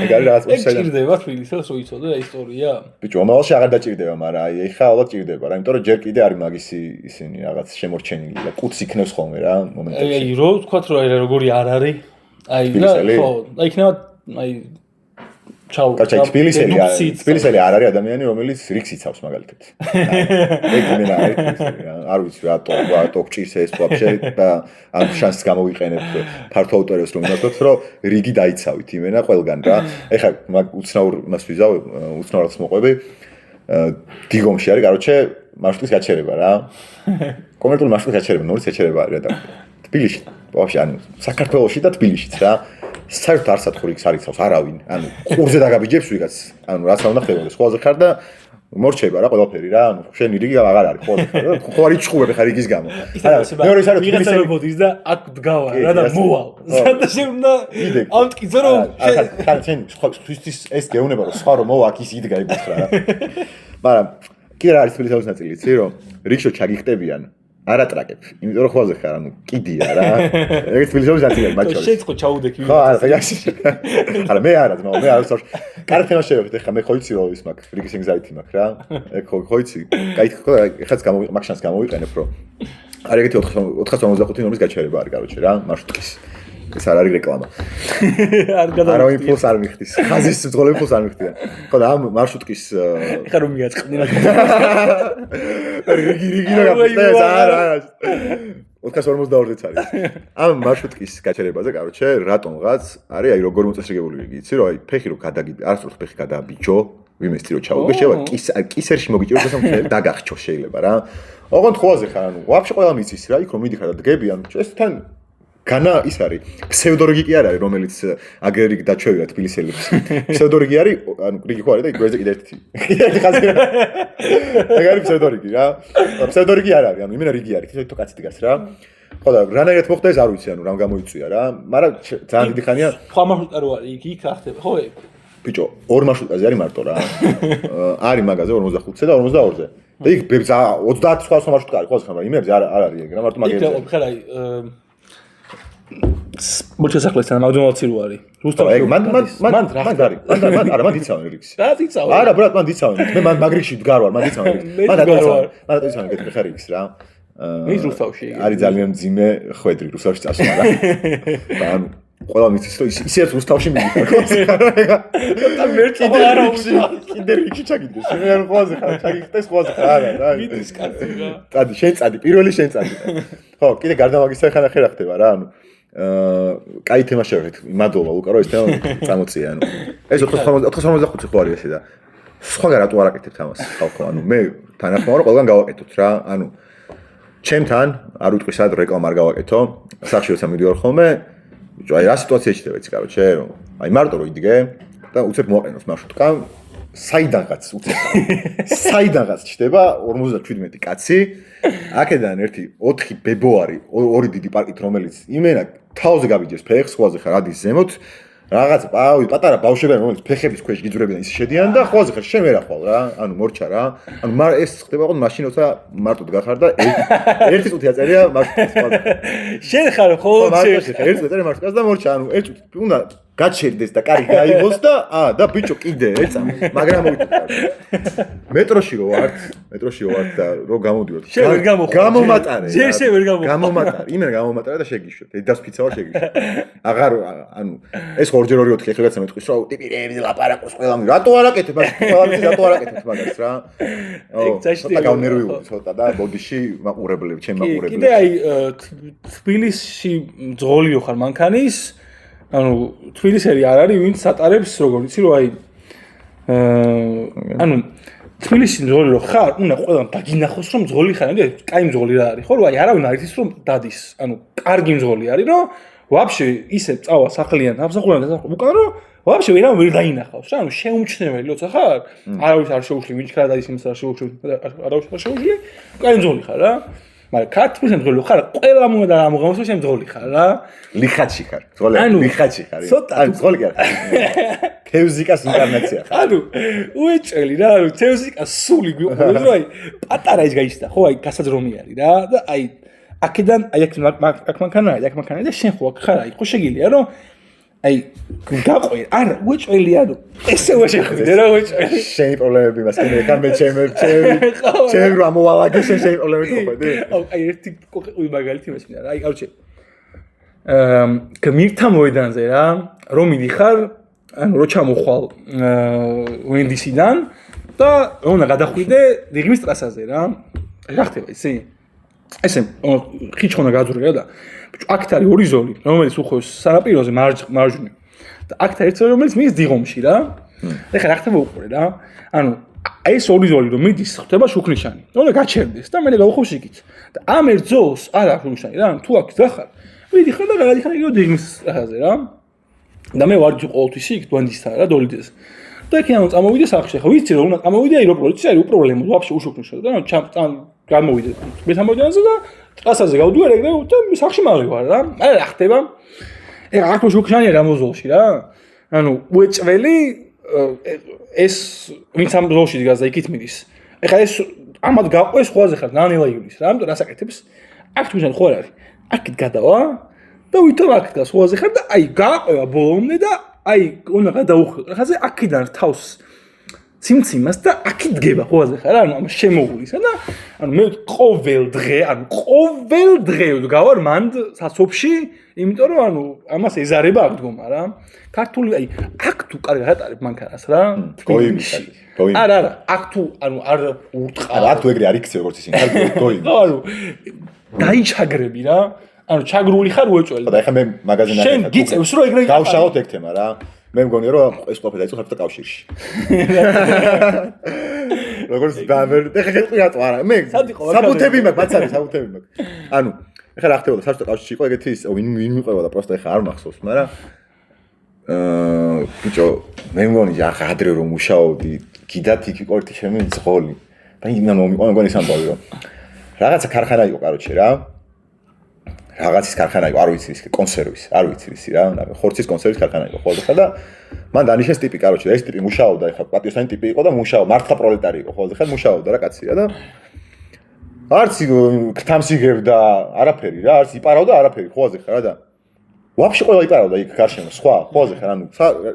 ეგ არის რაღაც საიდან. ეგ ჭირდება თბილისელს რომ იცოდე ისტორია? ბიჭო, ამალში აღარ დაჭირდება, მაგრამ აი ეხლა ალბათ ჭირდება რა, იმიტომ რომ ჯერ კიდე არის მაგისი ისინი რაღაც შემორჩენილი და კუც იქნევს ხოლმე რა მომენტებში. აი რო ვთქვათ რომ აი როგორი არ არის? აი ხო, აი იქნება აი ჩაუ. კაჩა თბილისელი არ არის ადამიანი რომელიც რიქს იცავს მაგალითად. ეგ მე არ ვიცი რატო გჭირს ეს ვაფშე და ამ შანსს გამოვიყენებ ფართო აუდიტორიას რომ იმართოთ რომ რიგი დაიცავით იმენა ყველგან რა. ეხლა მაგ უცნაურ მას ვიზავ უცნაურს მოყვები დიგომში არის კაროჩე მარშრუტის გაჩერება რა. კომერციული მარშრუტის გაჩერება ნორის გაჩერება არის და თბილისში ვაფშე ანუ საქართველოში და თბილისშიც რა. საერთოდ არ სათხურიქს არ იცავს არავინ. ანუ ყურზე დაგაბიჯებს ვიღაც. ანუ რაც უნდა ხდებოდეს ხოლმე ხარ და მორჩება რა ყველაფერი რა. ანუ შენი რიგი აღარ არის ხოლმე ხარ. ხო არ იჩხუბები ხარ რიგის გამო. მეორე ის არის თბილისელი ბოდის და აქ დგავა რა და მოვალ. სადა შენ უნდა ამტკიცო რომ შენ ხისთვის ეს გეუნება რომ სხვა რომ მოვა აქ ის იდგა იგუხრა რა. მაგრამ კი რა არის თბილისელის ნაწილი იცი რომ რიქშო ჩაგიხტებიან არ ატრაკებ, იმიტომ რომ ხოლმე ხარ, ანუ კიდია რა. ეგ თბილისელის ნაწილია მათ შორის. შეიწყო ჩაუდექი. ხო, არა, ეგ არის. არა, მე არა, მე არ ვსწორ. კარგი თემა შევეხეთ, ეხლა მე ხო იცი რომ ის მაქვს, Freakish Anxiety მაქვს რა. ეგ ხო იცი. კაი ხო ეხაც მაგ შანს გამოვიყენებ რომ არ ეგეთი 455 ნომრის გაჩერება არის კაროჩე რა, მარშრუტის. ეს არ არის რეკლამა. არავინ ფულს არ მიხდის. ხაზის ძღოლები ფულს არ მიხდიან. ხო და ამ მარშრუტკის ეხლა რომ მიაწყდნენ. რიგი რა გაფრთხილებს არა. 452-იც არის. ამ მარშრუტკის გაჩერებაზე, კაროჩე, რატომღაც არის აი როგორ მოწესრიგებული რიგი, იცი რომ აი ფეხი რო გადაგიბი, არასდროს ფეხი გადაბიჯო, ვინმე სტილო ჩაუდგე, შეიძლება კისერში მოგიჭიროს და სამხელა დაგახჩო შეიძლება რა. ოღონდ ხოვაზე ხარ, ანუ ვაფშე ყველა მიცის რა, იქ რომ მიდიხარ და დგები, ანუ ეს თან განა ის არის ფსევდორიგი კი არ არის რომელიც აგერ რიგი დაჩვევია თბილისელებს ფსევდორიგი არის ანუ რიგი ხო არის და გვერდზე კიდე ერთი ხაზი ეგ არის ფსევდორიგი რა ფსევდორიგი არ არის ანუ იმენა რიგი არის თითო კაცი დგას რა ხო და რანაირად მოხდა ეს არ ვიცი ანუ რამ გამოიწვია რა მაგრამ ძალიან დიდი ხანია სხვა მარშრუტა რო არის იქ ახდება ხო ეგ ბიჭო ორ მარშრუტაზე არის მარტო რა არის მაგაზე 45-ზე და 42-ზე და იქ 30 სხვა მარშრუტი არის ხო ხარ იმებზე არ არის ეგ რა მარტო მაგებზე იქ ხარ აი მოჩასახლესთან მაგდონალდსი რო არის. რუსთავი. მან არა მან დიცავენ რიგს. რა დიცავენ? არა ბრატ მან დიცავენ. მე მან მაგრიგში ვდგარ ვარ, მან დიცავენ რიგს. მან დაცავენ გეტყვი ხარ რიგს რა. ის რუსთავში. არის ძალიან ძიმე ხვედრი რუსთავში წასვლა რა. და ანუ ყველა მიცის რომ ისეც რუსთავში მიდიხარ ხო? და მერტი არა უში. კიდე რიგში ჩაგიდეს. მე არ ყვაზე ხარ, ჩაგიხდეს ყვაზე ხარ არა რა. მიდის კაცი რა. წადი, შენ წადი, პირველი შენ წადი. ხო, კიდე გარდა მაგისა ხან ახლა ხდება რა, ანუ კაი თემა შევეხეთ. მადლობა ლუკა რომ ეს თემა წამოწია, ანუ ეს 455 ხო არის ესე და სხვაგან რატო არ აკეთებთ ამას ხალხო, ანუ მე თანახმოვარ ყველგან გავაკეთოთ რა, ანუ ჩემთან არ ვიტყვი სად რეკლამა არ გავაკეთო, სახში როცა მივიდივარ ხოლმე, აი რა სიტუაცია ჩდება იცი, კაროჩე, რომ აი მარტო რო იდგე და უცებ მოაყენოს მარშრუტკა, საიდანღაც ჩდება 57 კაცი, აქედან ერთი 4 ბებო არის, ორი დიდი პარკით რომელიც იმენა თავზე გაბიჯეს ფეხს, ხვაზე ხარ ადის ზემოთ, რაღაც პატარა ბავშვები რომელიც ფეხების ქვეშ გიძვრებიან ისე შედიან და ხვაზე ხარ შენ ვერ ახვალ რა, ანუ მორჩა რა. ანუ ეს ხდება ყო მაშინ როცა მარტოდ გახარ და ერთი წუთი აწერია მარშრუტს ხვაზე. შენ ხარ ხოლმე ერთი წუთი აწერია მარშრუტს და მორჩა, ანუ ერთი წუთი უნდა გაჩერდეს და კარი გაიღოს და ბიჭო კიდე ეცა მაგრამ მოვიტყვა მეტროში რო ვართ და რო გამოდივართ გამომატარე ჯერ შე ვერ გამომატარე იმენ გამომატარე და შეგიშვებ დედას ფიცა ვარ შეგიშვებ აღარ ანუ ეს 2-4 ეხლა გაცა მეტყვის რა ტიპირები ლაპარაკოს ყველა რატო არ აკეთებ ყველა რატო არ აკეთებ მაგას რა ცოტა გავნერვიულდი ცოტა და ბოდიში მაყურებლები ჩემ მაყურებლები კიდე აი თბილისში ძღოლიო ხარ მანქანის ანუ თბილისელი არ არის ვინც ატარებს როგორ იცი რომ აი ანუ თბილისში ძღოლი რო ხარ უნდა ყველამ დაგინახოს რომ ძღოლი ხარ ანუ კაი ძღოლი რა არის ხო რომ აი არავინ არ იცის რომ დადის ანუ კარგი ძღოლი არის რომ ვაფშე ისე წავა სახლიან აბსოლუტურად უკან რომ ვაფშე ვერავინ ვერ დაინახავს რა ანუ შეუმჩნეველი როცა ხარ არავის არ შეუშლი ვინც ხარ და ის იმას არ შეუშლი არავის არ შეუშლი კაი ძღოლი ხარ რა მაგრამ ქართულში ძღოლი ხარ ყველა უნდა ამოღამოს რომ შენ ძღოლი ხარ რა ლიხაჩი ხარ ძღოლი ლიხაჩი ხარ ანუ ძღოლი ხარ თევზიკას ინკარნაცია ხარ ანუ უეჭელი რა ანუ თევზიკას სული გვიყურებს რომ აი პატარა ის გაიჩნდა ხო აი გასაძრომი არის რა და აი აქედან აი აქ მანქანა და შენ ხო აქ ხარ აი ხო შეგილია რომ აი გაყვე არა უეჭელი ანუ ესე შეხვიდე რა უეჭელი შენი პრობლემები მას კიდე კან მე ჩემი რა მოვალაგე შენი პრობლემები გქონდი აი ერთი კოკი მაგალითი მესმინა რა აი კაუჩე გმირთა მოედანზე რა რომ მიდიხარ ანუ რო ჩამოხვალ ვენდისიდან და უნდა გადახვიდე რიგმის ტრასაზე რა ხდება ისე ესე ხიჩხონა გაძურია და აქ არის ორი ზოლი რომელიც უხოს სანაპიროზე მარჯვნივ და აქ არის ერთი რომელიც მიდის დიღომში რა ეხლა რა ხდება უყურე რა ანუ ეს ორი ზოლი რომ მიდის ხდება შუქნიშანი უნდა გაჩერდეს და მე გავხობს იქით და ამ ერთ ზოლს არ აქვს შუქნიშანი რა თუ აქ დახარ მიდიხარ და გადიხარ იგივე დიღმის ტრასაზე რა და მე ვარ ყოველთვის იქ დვანდისთან რა დოლიდეს და იქ ანუ წამოვიდე სახში ხო ვიცი რომ უნდა წამოვიდე აი რო პრობლემა ვაფშე უშუქნიშო და გამოვიდე მე სამოდანზე და ტრასაზე გავდივარ ეგრე და სახში მალივარ რა არა რა ხდება აქ შუქნიშანია გამოზოლში რა ანუ უეჭველი ეს ვინც ამ ზოლში დგას და იქით მიდის ეხლა ეს ამად გაყვეს ხვაზე ხარ ნანელა იulis რა ამიტომ რას აკეთებს აქ თვითონ ხო არ არის აქეთ გადავა და ვითომ აქ დგას ხვაზე ხარ და აი გააყვება ბოლომდე და აი უნდა გადაუხვიო ხაზე აქედან თავს სიმციმას და აქ იდგება ხოაზე ხარ ანუ ამ შემოვლისა და ანუ მე ყოველ დღე გავარ მანდ სასოფში იმიტომ რომ ანუ ამას ეზარება აქ დგომა რა ქართული აი აქ თუ კარგად ატარებ მანქანას რა გოიმში არა აქ თუ ანუ არ ურტყავ აქ თუ ეგრე არ იქცე როგორც ისინი გოიმი ანუ დაიჩაგრები რა ანუ ჩაგრული ხარ უეჭველი და ეხლა მე მაგაზინად შენ გიწევს რომ ეგრე გავშალოთ ეგ თემა რა მე მგონია რომ ეს ყველაფერი დაიწყო ხართ კავშირში როგორც დამერ ეხლა გეტყვი რატო არა მე საბუთები მაქვს ბაცარი საბუთები მაქვს ანუ ეხლა რა ხდებოდა საბუთო კავშირში იყო ეგეთი ვინ მიყვებოდა პროსტა ეხლა არ მახსოვს მაგრამ ბიჭო მე მგონი ახლა ადრე რომ მუშაობდი კიდათ იქ იყო ერთი ჩემი ძღოლი და იმან მომიყვა მგონი ეს ამბავი რომ რაღაცა ქარხანა იყო კაროჩე რა რაღაცის ქარხანა იყო არ ვიცი ის კონსერვის არ ვიცი ისი რა ხორცის კონსერვის ქარხანა იყო ხოლმე და მან დანიშნეს ტიპი კაროჩე ეს ტიპი მუშაობდა ეხლა პატიოსანი ტიპი იყო და მუშაობდა მართლა პროლეტარი იყო ხოლმე ხა მუშაობდა რა კაცია და არც ქთამსიგებდა არაფერი რა არც იპარავდა არაფერი ხოლმე ხა რა და ვაფშე ყველა იპარავდა იქ გარშემო სხვა ხოლმე ხა ანუ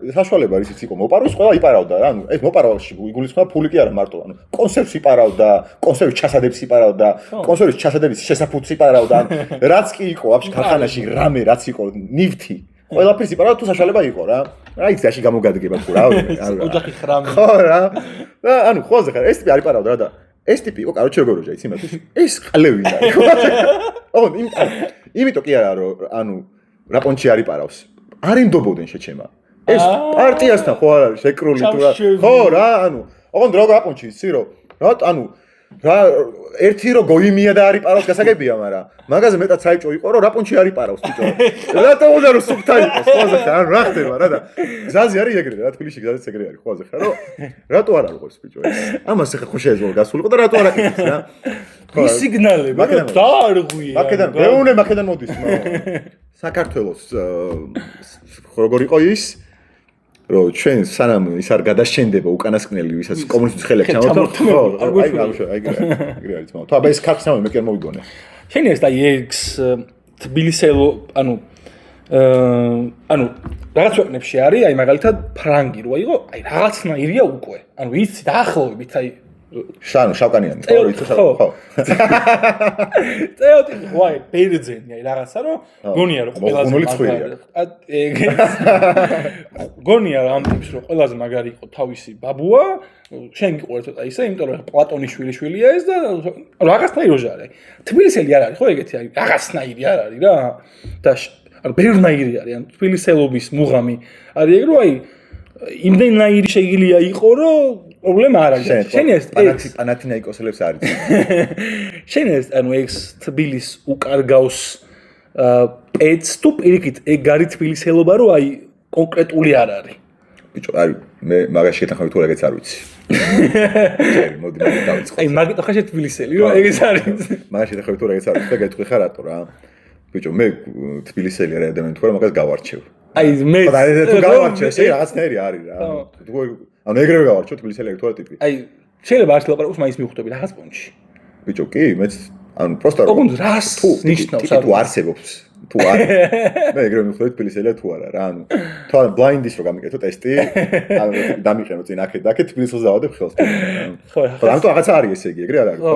საშუალება ისიც იყო მოპარვის ყველა იპარავდა რა ანუ ეს მოპარვაში იგულისხმება ფული კი არა მარტო ანუ კონსერვს იპარავდა კონსერვის ჩასადებს იპარავდა კონსერვის ჩასადების შესაფუთს იპარავდა რაც კი იყო ვაფშე ქარხანაში რამე რაც იყო ნივთი ყველაფერს იპარავდა თუ საშუალება იყო რა აი ეს დაში გამოგადგება თუ რა ოჯახი ხრამი ხო რა და ანუ ხოლმე ხა ეს ტიპი არ იპარავდა რა და ეს ტიპი იყო კაროჩე როგორია იცი მაგ ეს ყლევია ხო იმიტომ კი არა რომ ანუ რაპონჩი არ იპარავს არ იმდობოდნენ შეჩემა ეს პარტიასთან ხო არ არის შეკრული თუ რა ხო რა ანუ ოღონდ რა რაპონჩი იცი რომ რა ანუ რა ერთი რო გოიმია და არ იპარავს გასაგებია მაგრამ მაგაზე მეტად საჭო იყო რომ რაპონჩი არ იპარავს ბიჭო რატო უნდა რომ სუფთა იყოს ხოლმე ხა ანუ რა ხდება რა და გზაზე არის ეგრე რა თბილისში გზაზეც ეგრე არის ხოლმე ხა რომ რატო არ არის ბიჭო ეს ამას ახლა ხო შეეძლო გასულიყო და რატო არ აკეთებს რა ის სიგნალები რა დაარღვია მაკედან მეუნე მაკედან მოდის საქართველოს როგორ იყო ის რომ ჩვენ სანამ ის არ გადაშენდება უკანასკნელი ვისაც კომუნისტის ხელებს ჩამოთვალ ხო აი ეგრე არის მაგრამ თვა ეს ქარხს ამე მე კი არ მოვიგონე შენ ეს და ექს თბილისელო ანუ რაღაც ქვეყნებში არის აი მაგალითად ფრანგი რო იყო აი რაღაცნაირია უკვე ანუ იცი დაახლოებით აი შანო შავკანიანი ხო წეოტი ვაი ბერძენი აი რაღაცა რომ გონია რომ ყველაზე გონია რომ ამ ტიპს რომ ყველაზე მაგარი იყო თავისი ბაბუა შენ გიყურე ცოტა ისე იმიტომ რომ პლატონის შვილიშვილია ეს და რაღაცნაირი ოჟარი თბილისელი არ არის ხო ეგეთი აი რაღაცნაირი არ არის რა და ანუ ბერძნაირი არის ანუ თბილისელობის მუღამი არის ეგ რომ აი იმდენაირი შეიძლება იყო რომ პრობლემა არ არის. შენ ეს პანათინაიკოსელებს არის. შენ ეს ანუ ეს თბილის უკარგავს პეც თუ პირიქით ეგ არის თბილისელობა რომ აი კონკრეტული არ არის. ბიჭო, არის მე მაგაში შეთანხმები თუ რაგაც არ ვიცი. მოდი დავიწყო. აი მაგიტო ხარ თბილისელი რომ ეგ ეს არის. მაგაში შეთანხმები თუ რაგაც არ ვიცი და გეტყვი ხარ რატო რა. ბიჭო, მე თბილისელი არ ადამიანი თუ რა მაგას გავარჩევ. აი მე თუ გავარჩევ, ეს რაღაცნაირი არის რა. ანუ ეგრევე გავარჩევ თბილისელი ელექტროა ტიპი. აი შეიძლება არ შეიძლება მაინც მივხვდები რაღაც პონჩი. ბიჭო, კი, მეც ანუ პროსტა ოღონდ რას ნიშნავს თუ არსებობს თუ არ მე ეგრევე მივხვდები თბილისელია თუ არა რა ანუ თუ არ ბლაინდის რო გამიკეთო ტესტი ანუ დამიყენო წინ აქეთ და აქეთ თბილისს დავადებ ხელს ხო ანუ რაღაცა არის ესე იგი ეგრე არ არის ხო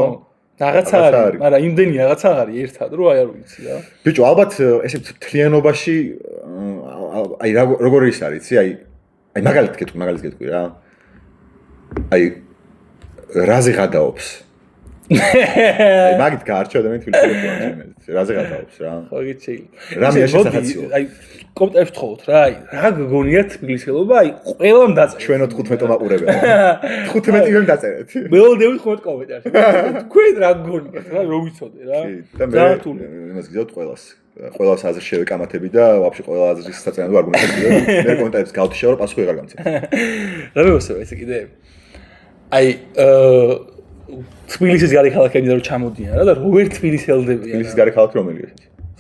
რაღაცა არის მაგრამ იმდენი რაღაცა არის ერთად რო აი არ ვიცი რა ბიჭო ალბათ ესე მთლიანობაში აი როგორ ის არის იცი აი მაგალითად გეტყვი რა აი რაზე გადაობს აი მაგით გაარჩევ და მე თვითონ ვარ რაზე გადაობს რა ხო გიცი რამე შესახაციო აი კომენტარებში თხოვოთ რა აი რა გგონია თბილისელობა აი ყველამ დაწერეთ ჩვენო 15 მაყურებელს 15-ივე დაწერეთ მელოდები ხოთ კომენტარში თქვენ რა გგონიათ რა რო ვიცოდე რა და მე იმას გიძავთ ყველას აზრს შევეკამათები და ვაფშე ყველა აზრის საწინააღმდეგო არგუმენტები მე კომენტარებს გავთიშავ რომ პასუხი აღარ გამცემ რა მევასება ესე კიდე აი თბილისის გარე ქალაქები და რომ ჩამოდიან რა და როგორ თბილისელდებიან თბილისის გარე ქალაქი რომელია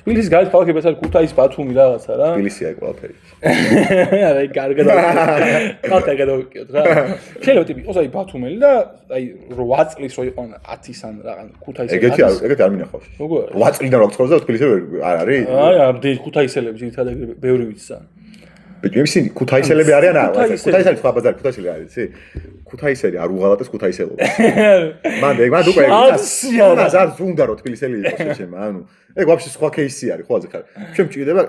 თბილისის გარე ქალაქები ეს არის ქუთაისი ბათუმი რაღაცა რა თბილისია ყველაფერი არა აი კარგად გადავიკეთოთ რა შეიძლება ტიპი იყოს აი ბათუმელი და აი 8 წლის რო იყო 10-ის ან რაღაც ქუთაისი ეგეთი არ მინახავს როგორ 8 წლიდან რო გწხოვს და თბილისში არ არის აი ამ ქუთაისელები ძირითადად ბევრი ვიციან ბიჭო, ისინი ქუთაისელები არიან არა? ქუთაისელი სხვა ბაზარი, ქუთაისელი არის, იცი? ქუთაისელი არ უღალატეს ქუთაისელობა. მან უკვე არ უნდა რომ თბილისელი იყოს შეჩემა, ანუ ეგ ვაფშე სხვა кейსი არის, ხო ახლა. ჩვენ ჭირდება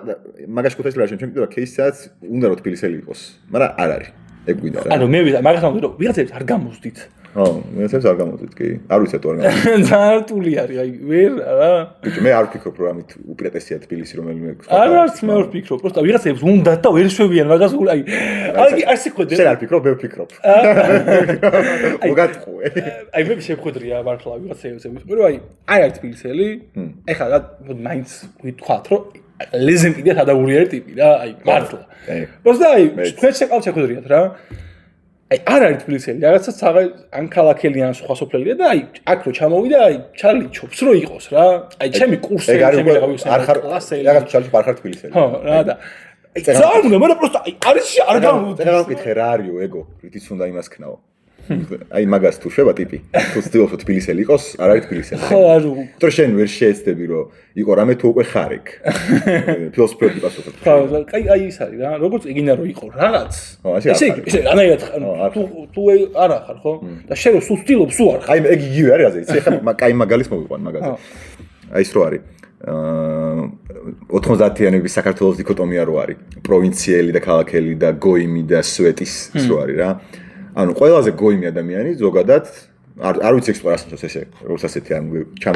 მაგაში ქუთაისელი არ ჩვენ ჭირდება кейსიც უნდა რომ თბილისელი იყოს, მაგრამ არ არის. ეგ გვინდა რა. ანუ მე მაგას ამბობ რომ ვიღაცებს არ გამოსდით. ვიღაცებს არ გამოდით კი. არ ვიცი თუ არ გამოდით. ძალიან რთული არის, აი ვერ რა. ბიჭო, მე არ ვფიქრობ რომ ამით უპირატესია თბილისი რომელიმე არც მე ვერ ვფიქრობ, просто ვიღაცებს უნდა და ვერ შვებიან მაგას აი ასე ხვედრე. შენ არ ვფიქრობ, მე ვფიქრობ. მოგატყუე. აი მე შეხვედრია მართლა ვიღაცებს ვიყო რომ აი არის თბილისელი, ეხლა რა მაინც ვიტყვათ რომ ლეზენ კიდე სადაურიერი ტიპი რა, აი მართლა. просто აი თქვენ შეყავთ შეხვედრიათ რა. აი არ არის თბილისელი, რაღაცა ან ქალაქელი ან სხვა სოფლელია და აი აქ რო ჩამოვიდა, აი ჩარლი ჩობს რო იყოს რა. აი ჩემი კურსელი ჩემი არ ხარ კლასელი. რაღაც ჩარლი არ ხარ თბილისელი. ხო, რა და აი ზარმუნა, მაგრამ просто აი არის არ გამოვიდა. რა ვკითხე რა არისო ეგო, რითიც უნდა იმას ქნაო. აი მაგას თუ შვება ტიპი, თუ ცდილობ თბილისელი იყოს, არ არის თბილისელი. ხო, ანუ თუ შენ ვერ შეეცდები რომ იყო რამე თუ უკვე ხარ ეგ. ფილოსოფიურად იპასუხებ. ხო, აი ის არის რა, როგორც იგინა რომ იყო რაღაც. ესე რანაირად თუ არა ხარ ხო? და შენ რო სულ ცდილობ სულ არ ხარ. აი ეგ იგივე არის აზრი. ეხლა კაი მაგალითს მოვიყვან მაგაზე. აი ის რო არის. 90-იანების საქართველოს დიქოტომია რო არის. პროვინციელი და ქალაქელი და გოიმი და სვეტის ის რო არის რა. ანუ ყველაზე გოიმი ადამიანი ზოგადად არ ვიცი ექსპერასოს ესე როგორც ასეთი ან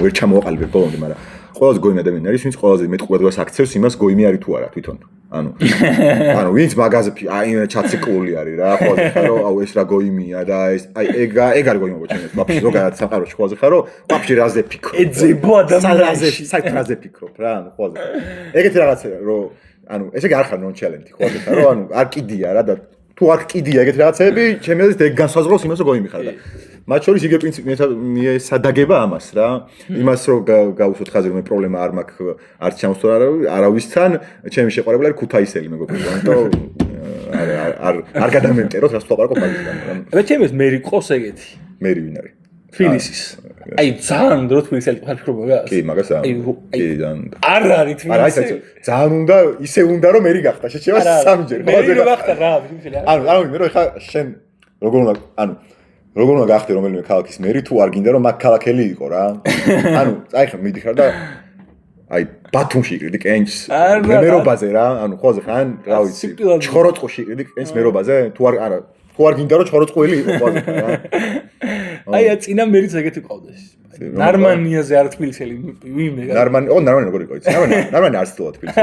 ვერ ჩამოვაყალიბებ ბოლომდე, მაგრამ ყველაზე გოიმი ადამიანი არის, ვინც ყველაზე მეტ ყურადღებას აქცევს იმას გოიმი არის თუ არა თვითონ. ანუ ვინც მაგაზე აი ჩაციკლული არის რა, ხოლმე ხარ რომ აუ ეს რა გოიმია და ეს აი ეგ არის გოიმი მოჩენს. ვაფშე ზოგადად საყაროში ხოლმე ხარ რომ ვაფშე რაზე ფიქრობ. ეძებო ადამიანში საერთოდ ფიქრობ რა, ანუ ხოლმე. ეგეთი რაღაცა რომ ანუ ესე იგი არ ხარ ნონჩალენტი ხოლმე ხარ რომ ანუ არ კიდია რა და თუ არ კიდია ეგეთ რაღაცები, ჩემი აზრით ეგ განსაზღვრავს იმას რომ გოიმი ხარ და მათ შორის იგივე პრინციპი სადაგება ამას რა, იმას რომ გავუსვოთ ხაზი რომ პრობლემა არ მაქვს არც ჩამოსწორ არავისთან, ჩემი შეყვარებული არის ქუთაისელი მეგობრებო, ამიტომ არ გადამემტეროთ რას ვთვალყო მაგისგან. მე ჩემს მერი ყოს ეგეთი. მერი ვინ არის? თბილისის. აი ძალიან დრო თბილისელი ხარ ფიქრობ მაგას? კი, მაგას კი ძალიან. არ არის თბილისი. ძალიან უნდა ისე უნდა რომ მერი გახდა, შეჩება სამჯერ. მერი რო გახდა რა, თბილისელი. ანუ მე რო ხა შენ როგორ უნდა უნდა გახდე რომელიმე ქალაქის მერი თუ არ გინდა რომ მაგ ქალაქელი იყო რა. ანუ აი ხა მიდიხარ და აი ბათუმში იყიდი კენჭს მერობაზე რა, ანუ ხოლმე ხან რა ვიცი ჩხოროწყუში იყიდი კენჭს მერობაზე თუ არ გინდა რომ ჩხოროწყუელი იყო ხოლმე რა. აი წინა მერიც ეგეთი ყავდეს. ნარმანიაზე არ თბილისელი ვინმე რა. ნარმანი როგორ იყო იცი? ნარმანი არ ცდილობ თბილისში.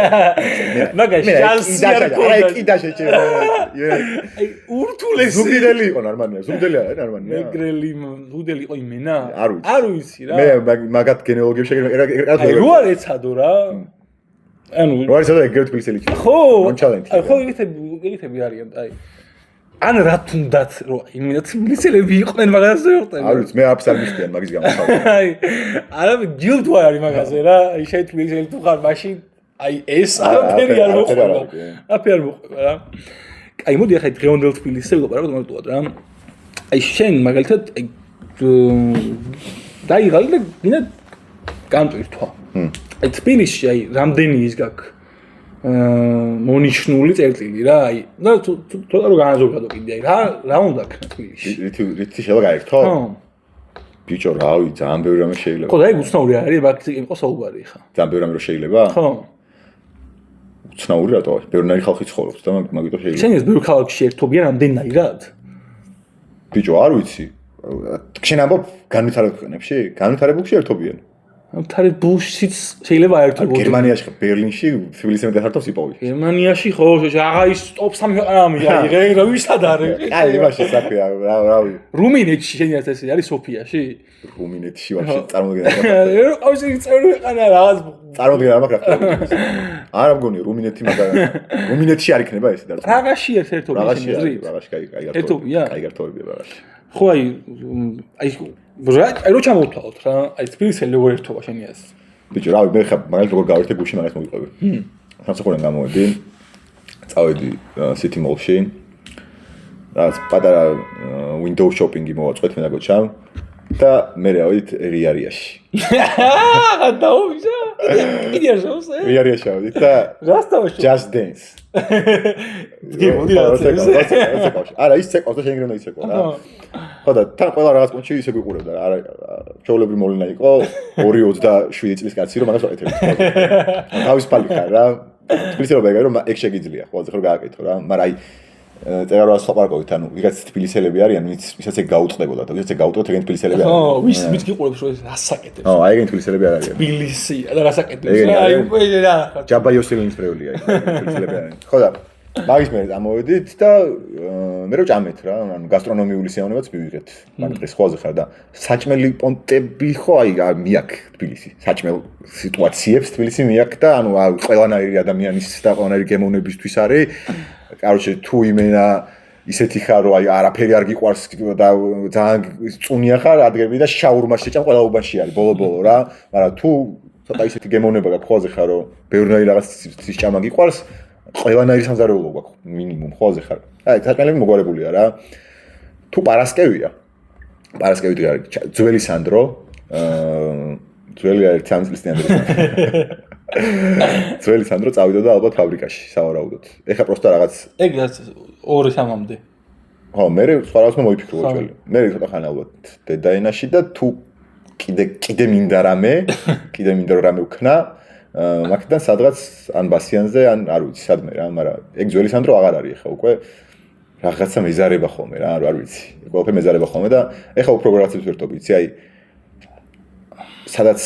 მაგას შანსი არ ყავდა. აი კიდე შეჭერა. აი ურთულესი. ზუგდიდელი იყო ნარმანია, ზუგდიდელი არა ნარმანია. მეგრელი ზუგდიდელი იყო იმენა? არ ვიცი რა. მე მაგათ გენეალოგიებში აი რო არ ეცადო რა. ანუ რო არ ეცადო ეგრე თბილისელი იყო. ხო. ნონჩალენტი. ხო ეგეთები არიან აი ან რა თუნდაც რომ იმენა თბილისელები იყვნენ მაგაზე ვიყავ. არ ვიცი მე არც არ მისდიან მაგის გამო. აი არა გილდ ვარ არის მაგაზე რა. აი შენ თბილისელი თუ ხარ მაშინ აი ეს არაფერი არ მოყვება. არაფერი არ მოყვება რა. აი მოდი ახლა დღევანდელ თბილისზე ვიყავ მაგალითად რა. აი შენ მაგალითად აი დაიღალი და გინდა გამტვირთვა. აი თბილისში აი რამდენი ის გაქვს მონიშნული წერტილი რა, აი და თუ რა განაზოგადო კიდე აი რა უნდა ქნა თბილისში? რითი შეიძლება გაერთო? ხო. ბიჭო რავი, ძალიან ბევრი რამე შეიძლება. ხო და ეგ უცნაური არის, მაგით იყო საუბარი ხა. ძალიან ბევრი რამე რო შეიძლება? ხო. უცნაური რატო? ბევრნაირი ხალხი ცხოვრობს და მაგითო შეიძლება. შენ ეს ბევრი ქალაქში ერთობიან ამდენნაირად? ბიჭო არ ვიცი. შენ ამბობ განვითარებულ ქვეყნებში? განვითარებულში ერთობიან. განვითარებულშიც შეიძლება ერთობოდეს. გერმანიაში ხა ბერლინში თბილისიდან დახარტავს იპოვი. გერმანიაში ხო აღა ის ტოპ 3 ქვეყანაა აი რა ვისად არის? აი იმაში საქმეა რავი. რუმინეთში შენიათ ესე არის სოფიაში? რუმინეთში ვაფშე წარმოგიდგენთ. ყავს ის წევრი ქვეყანა რაღაც წარმოგიდგენთ რა მაგ არა მგონი რუმინეთი მაგრამ რუმინეთში არ იქნება ეს და პრაღაში ერთობია შენიათ? პრაღაში კაი ერთობია? კაი გართობია პრაღაში. ხო აი რო ჩამოვთვალოთ რა, აი თბილისელი როგორ ერთობა შენიას? ბიჭო, რავი, მე ხა მაგალითად როგორ გავერთე გუშინ მაგას მოვიყვები. სამსახურიდან გამოვედი. წავედი City Mall-ში. და პატარა window shopping-ი მოვაწყვეთ მე და გოჩამ. და მე ავით რიარიაში. დაუმიშა. კიდე არ შევსე? რიარიაში ავით და რასთავაში? Just Dance. გიმოდი რა. არა, ის ცეკავს და შენ გრენა იცეკო რა. ხო და თან ყველა რაღაც პონჩი ისე გიყურებდა რა. არა, ჩაოლებრი მოვლენა იყო 2-27 წლის კაცი რომ მაგას ვაკეთებ. თავის ფალი ხარ რა. თბილისელობა ეგ რომ ეგ შეგიძლია, ყველაზე ხარ გააკეთო რა. მაგრამ აი წერა საპარკოვით, ანუ ვიღაც თბილისელები არიან, ვისაც ეგ გაუწყდებოდა და ვისაც ეგ გაუწყდოთ, ეგენ თბილისელები არიან. ხო, ვის გიყურებს რომ რასაკეთებს? ხო, აი ეგენ თბილისელები არ არიან. თბილისი და რასაკეთებს? აი უკვე რა. ჯაბა იოსელინს პრეულია ეგ თბილისელები არიან. ხო და მაგის მე ამოვედით და მე რო ჭამეთ რა, ანუ გასტრონომიული სიამოვნებაც მივიღეთ. მაგრამ ეს ხოაზე ხარ და საჭმელი პონტები ხო აი მიაქ თბილისი. საჭმელ სიტუაციებს თბილისი მიაქ და ანუ ყველანაირი ადამიანის და ყველანაირი გემოვნებისთვის არის. Короче, თუ იმენა ისეთი ხარ, რომ აი არაფერი არ გიყვარს და ძალიან წუნია ხარ, ადგები და შაურმას შეჭამ ყველა უბანში არის ბოლო-ბოლო რა. მაგრამ თუ ცოტა ისეთი გემოვნება გაქვს ხოლმე ხარ, რომ ბევრნაირი რაღაც ის ჭამა გიყვარს, ყველანაირი სამზარეულო გაქვს მინიმუმ ხოლმე ხარ. აი, საჭმელები მოგვარებულია რა. თუ პარასკევია. პარასკევი დღე არის ძველი სანდრო, ძველი არის 3 წლიანი დღე. ძველი სანდრო წავიდა და ალბათ ფაბრიკაში სავარაუდოდ. ეხა პროსტა რაღაც ეგ 2-3-მდე. ხო, მე სხვა რაღაცმა მოიფიქრო ძველი. მე ცოტა ხანი ალბათ დედაენაში და თუ კიდე მინდა რამე რამე ვქნა, მაგიდან სადღაც ან ბასიანზე, ან არ ვიცი, სადმე რა, მაგრამ ეგ ძველი სანდრო აღარ არის ეხა უკვე რაღაცა მეზარება ხოლმე რა, არ ვიცი. ყველაფერი მეზარება ხოლმე და ეხა უფრო რაღაცებს ვერთობ, იცი, აი სადაც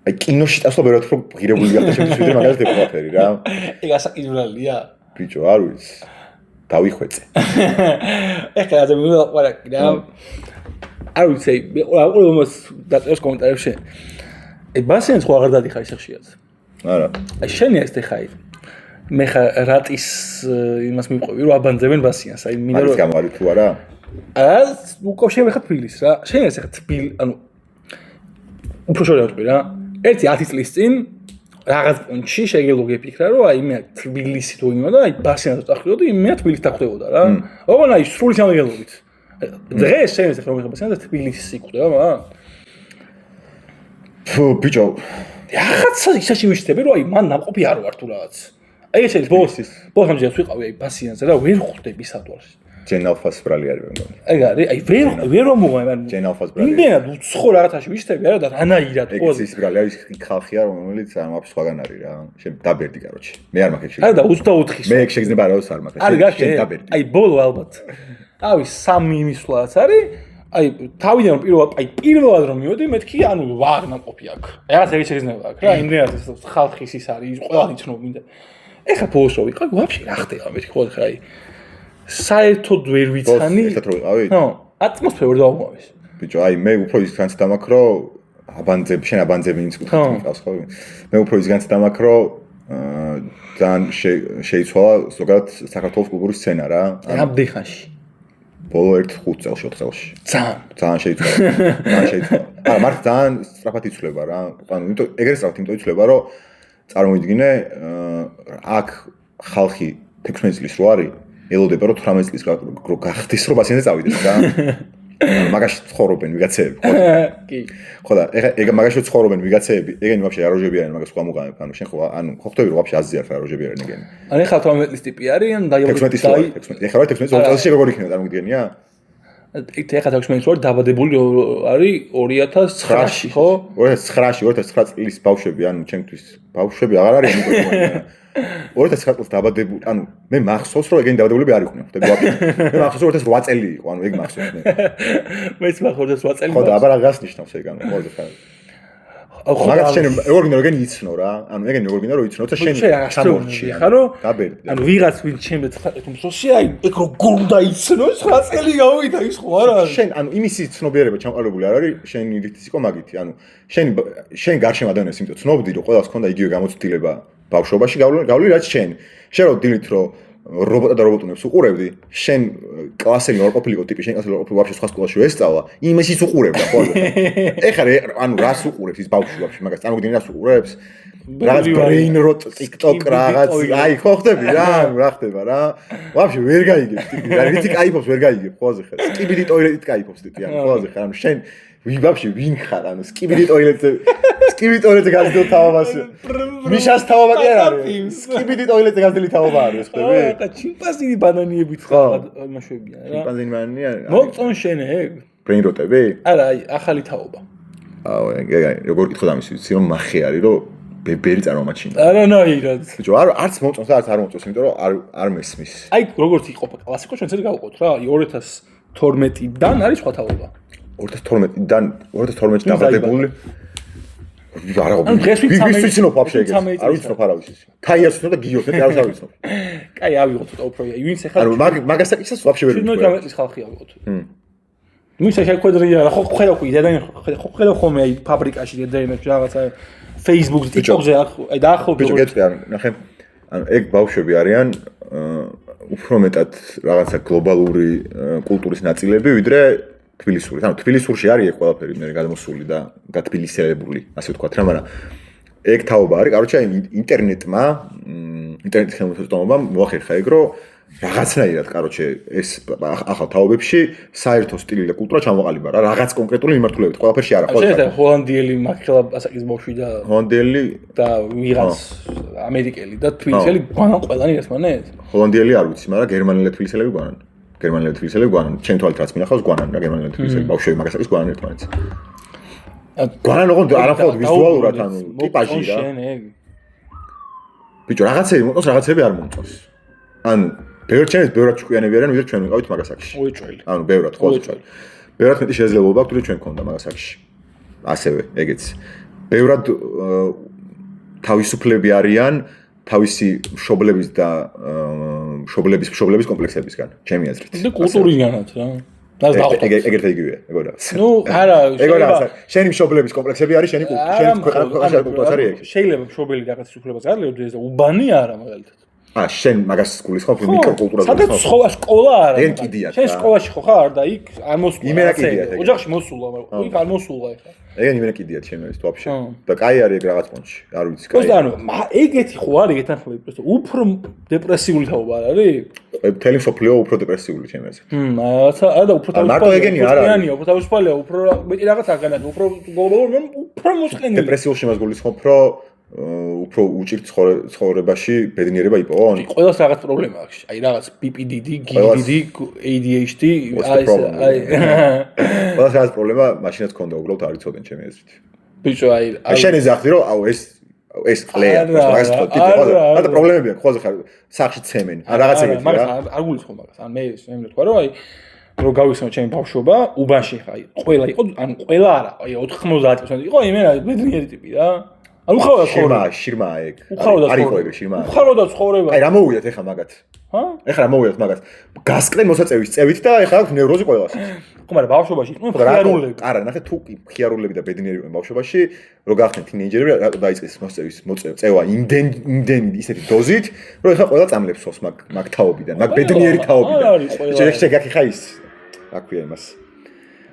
აი კინოში წასვლა ბევრად უფრო ღირებული გახდა შემთხვევით ვიდრე მაგალითად ეგ ყველაფერი რა. ეგ ასაკიდურალია. ბიჭო, არ ვიცი. დავიხვეწე. ეხლა რა მივაყარაკი რა. არ ვიცი, ყველა მას დაწერს კომენტარებში. ბასიანს ხო აღარ დადიხარ ისე ხშირად. არა. აი შენი ეს ხა მე ხა რატის იმას მივყვევი რომ აბანძებენ ბასიანს. აი მინდა რომ გამო არის თუ არა? უკავშირებ ხა თბილის რა. შენ ეს ხა თბილი, ანუ უფრო შორე ვიტყვი რა. 10 წლის წინ რაღაც პონჩი შეგელო გეფიქრა რომ აი მე თბილისი თუ იმა და აი ბასიანს წახდიოდა მე თბილისს დახვდებოდა რა. ოღონდ აი სრული სამგელობით. დღეს შენ ეს ხა რომ ხა ბასიანს თბილისი ხვდება მაგრამ ფუ ბიჭო რაღაცა ისაში ვიშტები რომ აი მან ნაყოფი არ ვარ თუ რაღაც. აი ეს არის ბოსის. ბოსამჯერს ვიყავი აი ბასიანზე და ვერ ხვდები სადვარში. ჯენ ალფას ბრალი არის მე მგონი. ეგ არის, აი ვერ მომღვა მაგრამ ჯენ ალფას ბრალი. იმდენად უცხო რაღაცაში ვიშტები არა და რანაირად ხო. ეს ბრალი არის ხალხია რომელიც არ მაქვს სხვაგან არის რა. შენ დაბერდი კაროჩი. მე არ მაქვს არა და 24-ის. მე ეგ შეგზნება რაოს არ მაქვს. შენ დაბერდი. აი ბოლო ალბათ. ავი 3 იმისვლაც არის. აი თავიდან პირველად რომ მივედი მეთქი ანუ ვარ ნაყოფი აქვს. რაღაც ეგ შეგზნება აქვს რა. იმდენად ხალხის ის არის, ყველანი ცნობ მინდა. ეხა ბოლოს ვიყავ, ვაფშე რა ხდება მეთქი ხო ხა აი საერთოდ ვერ ვიცანი. ესეთ რო ვიყავი? ხო, ატმოსფერო ვერ დავამოვეს. ბიჭო, აი მე უფრო ის განცდა მაქვს რომ შენ აბანძები ის კუთხით მიყავს ხო? მე უფრო ის განცდა მაქვს რომ ძალიან შეიცვალა ზოგადად საქართველოს კულტურის სცენა რა. რამდენ ხანში? ბოლო 1-5 წელში, 4 წელში. ძალიან შეიცვალა. ძალიან შეიცვალა. არა, მართ ძალიან სწრაფად იცვლება რა. ანუ იმიტომ ეგრე სწრაფად იმიტომ იცვლება რომ წარმოვიდგინე აქ ხალხი 16 წლის რო არის ელოდება რომ 18 წლის გახდეს რომ ბასიანზე წავიდეს რა. მაგაში ცხოვრობენ ვიღაცები ხო? კი. ხო და ეგ მაგაში ცხოვრობენ ვიღაცები, ეგენი ვაფშე აროჟები არიან მაგას სხვა მუღამებ. ანუ შენ ხო ანუ ხო ხვდები რომ ვაფშე აზია რა აროჟები არიან ეგენი. ან ეხლა 18 წლის ტიპი არის ან დაიბადა 16. ეხლა 16 წელში როგორ იქნება წარმოგიდგენია? ეხლა 16 წელი დაბადებული არის 2009-ში ხო? 2009-ში 2009 წლის ბავშვები ანუ ჩემთვის ბავშვები აღარ არიან უკვე. 2009 წელს დაბადებული, ანუ მე მახსოვს რომ ეგენი დაბადებულები არ იყვნენ, ხვდები ვაფშე. მე მახსოვს რომ 2008 წელი იყო, ანუ ეგ მახსოვს მე. მეც მახსოვს 2008 წელი. ხო და აბა რა გასნიშნავს ეგ ანუ მოდი ხარ. მაგას შენ როგორ გინდა რომ ეგენი იცნო რა, ანუ ეგენი როგორ გინდა რომ იცნო და შენ სამორჩი ხარ რომ დაბერდი. ანუ ვიღაც ვინ ჩემს ხეთუმსოში აი ეგ როგორ უნდა იცნო 9 წელი გავიდა ის ხო არა არის. შენ ანუ იმისი ცნობიერება ჩამყარებული არ არის, შენი რითიც იყო მაგითი, ანუ შენ გარშემო ადამიანებს იმიტომ ცნობდი რომ ყველას ქონდა იგივე გამოცდილება ბავშვობაში გავლილი რაც შენ რო დილით რომ რობოტა და რობოტუნებს უყურებდი შენ კლასელი არ ყოფილიყო ტიპი შენ კლასელი არ ყოფილი ვაფშე სხვა სკოლაში ვესწავლა იმისიც უყურებდა ხო ეხლა ანუ რას უყურებს ის ბავშვი ვაფშე მაგას წარმოგიდგენთ რას უყურებს რაღაც brain rot TikTok რაღაც აი ხო ხდები რა ხდება რა ვაფშე ვერ გაიგებ ტიპი რა ვიცი кайფობს ვერ გაიგებ ყველაზე ხარ სკიბიდი ტოილეტით кайფობს ტიპი ანუ ყველაზე ხარ ანუ შენ ვაფშე ვინ ხარ ანუ სკიბიდი ტოილეტზე გაძლევ თავობას მიშას თავობა კი არ არის სკიბიდი ტოილეტზე გაძლევი თავობა არის ხდები ხო ჩიმპანზინი ბანანიებით ხარ იმაშვებიან რა ჩიმპანზინი ბანანია მოგწონ შენ ეგ brain rot-ები არა აი ახალი თაობა აუ როგორ კითხოთ ამის ვიცი რომ მახე არის რომ ბერი წარმომაჩინა არანაირად ბიჭო არც მოწონს და არც არ მოწონს იმიტომ რომ არ მესმის აი როგორც იყოფა კლასიკო ჩვენ ცოტა გავყოთ რა 2012-დან არის სხვა თაობა 2012-დან 2012-ში დაბადებული არა დღეს ვიცნობ ვაფშე ეგ არ ვიცნობ არავის ის თაიას ვიცნობ და გიოს მე არ ვიცნობ კაი ავიღოთ ცოტა უფრო ვინც ახლა ანუ მაგასაკისას ვაფშე ვერ ვიცნობ 19 წლის ხალხი ავიღოთ ნუ შეხედრია რა ხო ხედავ ხო ხედავ ხოლმე აი ფაბრიკაში დედაინებში რაღაცა Facebook-ზე, TikTok-ზე აი დაახლოებით ბიჭო გეტყვი ანუ ნახე ანუ ეგ ბავშვები არიან უფრო მეტად რაღაცა გლობალური კულტურის ნაწილები ვიდრე თბილისური. ანუ თბილისურში არის ეგ ყველაფერი მე გადმოსული და გათბილისელებული ასე ვთქვათ რა, მაგრამ ეგ თაობა არის. კაროჩე აი ინტერნეტმა ინტერნეტის ხელმისაწვდომობამ მოახერხა ეგ რომ რაღაცნაირად კაროჩე ეს ახალ თაობებში საერთო სტილი და კულტურა ჩამოყალიბა რა რაღაც კონკრეტული მიმართულებით ყველაფერში არა ხო შეიძლება ჰოლანდიელი მაქლა ასაკის ბავშვი და ჰოლანდიელი და ვიღაც ამერიკელი და თბილისელი გვანან ყველანი ერთმანეთ ჰოლანდიელი არ ვიცი მაგრამ გერმანელი თბილისელები გვანან გერმანელი თბილისელები გვანან ჩემ თვალით რაც მინახავს გვანან რა გერმანელი თბილისელი ბავშვები მაგას არის გვანან ერთმანეთს გვანან ოღონდ არა მხოლოდ ვიზუალურად ანუ ტიპაჟი რა ბიჭო რაღაცები მოწონს რაღაცები არ მომწონს ანუ ბევრად ჭკვიანები არიან ვიდრე ჩვენ ვიყავით მაგას აქში. უეჭველი. ანუ ბევრად ხოლმე ჭკვიანი. ბევრად მეტი შესაძლებლობა აქვს ვიდრე ჩვენ ქონდა მაგას აქში. ასევე ეგეც. ბევრად თავისუფლები არიან თავისი მშობლების და მშობლების კომპლექსებისგან, ჩემი აზრით. და კულტურისგანაც რა. და ეგ ერთ იგივეა, ეგონა. ნუ არა, ეგონა, შენი მშობლების კომპლექსები არის შენი ქვეყანაში კულტურა არის ეგ. შეიძლება მშობელი რაღაც უფლებას გაძლევდეს და უბანი არა მაგალითად. შენ მაგას გულისხმობ მიკროკულტურაზე. სადაც სკოლა არა. ეგ კიდია. შენ სკოლაში ხო ხარ და იქ არ მოსულა. იმენა კიდია. ოჯახში მოსულა, მაგრამ იქ არ მოსულა ეხლა. ეგ იმენა კიდია ჩემი ეს ვაფშე. და კაი არის ეგ რაღაც პონჩი. არ ვიცი კაი. ხო და ანუ ეგეთი ხო არის ეგეთანხმები პროსტო უფრო დეპრესიული თაობა არ არის? მთელი მსოფლიო უფრო დეპრესიული ჩემი აზრით. რაღაცა არა და უფრო თავისუფალია. მარტო ეგენი არ არის. უფრო თავისუფალია, უფრო მეტი რაღაც არ განაცხადა, უფრო გლობალურად უფრო მოსყენილი. დეპრესიულში მას გულისხმობ რომ უფრო უჭირთ ცხოვრებაში ბედნიერება იპოვონ? ყველას რაღაც პრობლემა აქვს. აი რაღაც PPDD, GDD, ADHD, აი ყველას რაღაც პრობლემა მაშინაც ქონდა უბრალოდ არ იცოდნენ ჩემი აზრით. ბიჭო აი შენ ეზახდი რომ აუ ეს ყლეა, მაგას ტიპი ხო? და პრობლემები აქვს, ხოლმე ხარ სახში ცემენ. რაღაც ეგეთი რა. მაგას არ გულისხმობ მაგას. ან მე ვთქვა რომ აი რო გავიხსენო ჩემი ბავშვობა, უბანში ხა ყველა იყო, ანუ ყველა არა, აი 90% იყო იმენა ბედნიერი ტიპი რა. ანუ ხაოდა ცხოვრება. შირმა ეგ. არ იყო ეგ შირმა. ხაოდა ცხოვრება. აი რა მოვიდათ ეხა მაგათ? ჰა? ეხა რა მოვიდათ მაგათ? გასკრენ მოსაწევის წევით და ეხა აქვს ნევროზი ყველას. ხო, მაგრამ ბავშვობაში იყო ხიარულები. არა, ნახე თუ ხიარულები და ბედნიერები ბავშვობაში, რო გახდნენ თინეიჯერები, რატო დაიწყეს მოსწევის წევა იმდენ ისეთი დოზით, რომ ეხა ყველა წამლებს ხოს მაგ თაობიდან, მაგ ბედნიერი თაობიდან. შეგაქი ხა ის. რა ქვია იმას?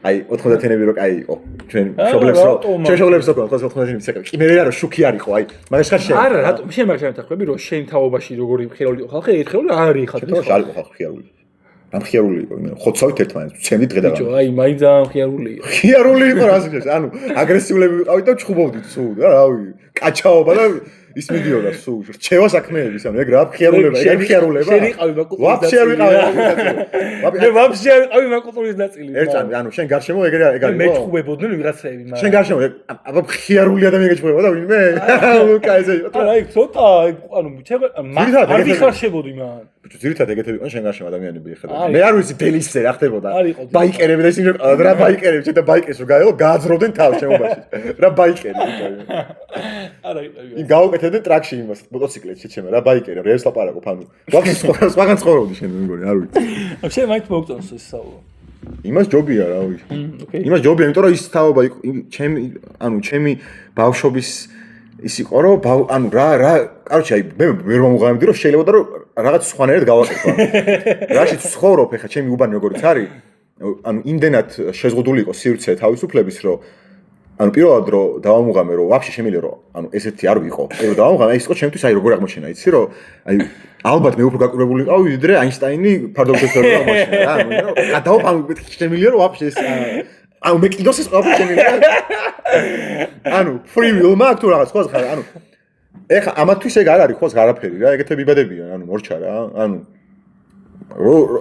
აი 90-იანები რო კაი იყო ჩვენ მშობლებს რო ხო 90-იანები ცეკა კი მე რა შუქი არ იყო აი მაგას ხარ შენ არა რატომ შენ მაგას შევეთანხმები რომ შენ თაობაში როგორი ხიარული იყო ხალხი ერთხელ არ არის ხალხი არ იყო ხალხი ხიარული რამ ხიარული იყო ხოცავით ერთმანეთს ცემდით დღე და ბიჭო აი მაინც ძალიან ხიარული იყო ხიარული იყო რა ზოგადად ანუ აგრესიულები ვიყავით და ჩხუბობდით სულ და რავი კაჩაობა და ის მიდიოდა სულ რჩევა საქმეების ანუ ეგ რა ხიარულება ეგ ხიარულება შენ იყავი მაკულტურის ვაფშე არ ვიყავი მე ვაფშე არ ვიყავი მაკულტურის ნაწილი ერთად ანუ შენ გარშემო ეგ არის მე ჩხუბებოდნენ ვიღაცები მაგრამ შენ გარშემო აბა ხიარული ადამიანი გეჩხუბებოდა ვინმე კაიზე არა აი ცოტა ანუ არ ვიხარშებოდი მან ბიჭო ძირითადად ეგეთები იყო შენ გარშემო ადამიანები ეხლა მე არ ვიცი დელისზე რა ხდებოდა ბაიკერები და ისინი რა ბაიკერები შენ და ბაიკერს რო გაეო გააძროვდნენ თავს შემობაში რა ბაიკერი არა იყო გავუკეთებდნენ ტრაქში იმას მოტოციკლეთში ჩემ რა ბაიკერი რევს ლაპარაკობ ანუ ვაფშე სხვაგან ცხოვრობდი შენ მეგონი არ ვიცი შენ მაინც მოგწონს ეს საუბარი იმას ჯობია რა ვიცი იმას ჯობია იმიტომ რომ ის თაობა იყო ჩემი ბავშვობის ის იყო რომ ანუ რა კაროჩე აი მე ვერ მომღამდი რომ შეიძლება რომ რაღაც სხვანაირად გავაკეთო რაშიც ცხოვრობ ეხა ჩემი უბანი როგორიც არის ანუ იმდენად შეზღუდული იყო სივრცე თავისუფლების რომ ანუ პირველად რომ დავამუღამე რომ ვაფშე შემიძლია რომ ანუ ესეთი არ ვიყო. პირველად დავამუღამე ის იყო ჩემთვის აი როგორ აღმოჩენა იცი რომ აი ალბათ მე უფრო გაკურებული ვიყავი ვიდრე აინშტაინი ფარდობდოსორი აღმოჩენა რა ანუ გადავყავ შემიძლია რომ ვაფშე ეს ანუ მე კიდოს ეს ყველაფერი შემიძლია ანუ free will მაქვს თუ რაღაც ხო ხარ ანუ ეხა ამათვის ეგ არ არის ხო არაფერი რა ეგეთები იბადებიან ანუ მორჩა რა ანუ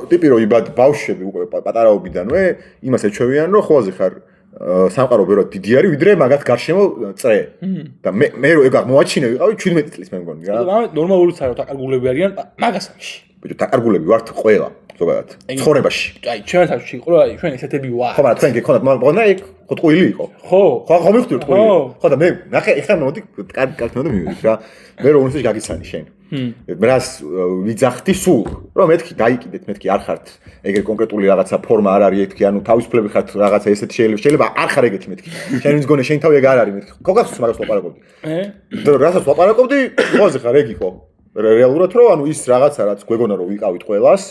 ტიპი რომ იბად ბავშვები უკვე პატარაობიდანვე იმას ეჩვევიან რომ ხოლმე ხარ სამყარო ბევრად დიდი არის ვიდრე მაგათ გარშემო წრე და მე რო ეგ აღმოაჩინე ვიყავი 17 წლის მე მგონი რა ნორმალურიც არის რომ დაკარგულები არიან მაგასაში ბიჭო დაკარგულები ვართ ყველა ზოგადად ცხოვრებაში აი ჩვენ თავში იყო აი ჩვენ ესეთები ვარ ხო მაგრამ თქვენ გიქონათ მაგრამ ეგ ხოტყვილი იყო ხო მივხვდი ხოტყვილი ხო და მე ნახე ეხლა მოდი კარგი მოდი მივიდეთ რა მე რო უნივერსიტეტში გაგიცანი შენ რას ვიძახდი სულ რომ მეთქი დაიკიდეთ მეთქი არ ხართ ეგრე კონკრეტული რაღაცა ფორმა არ არის ეთქი ანუ თავისუფლები ხართ რაღაცა ესეთი შეიძლება არ ხარ ეგეთი მეთქი შენ ვინც გონე შენ თავი ეგ არ არის მეთქი ხო გახსოვს მაგას ვაპარაკობდი რასაც ვაპარაკობდი ყველაზე ხარ ეგ იყო რეალურად რომ ანუ ის რაღაცა რაც გვეგონა რომ ვიყავით ყველას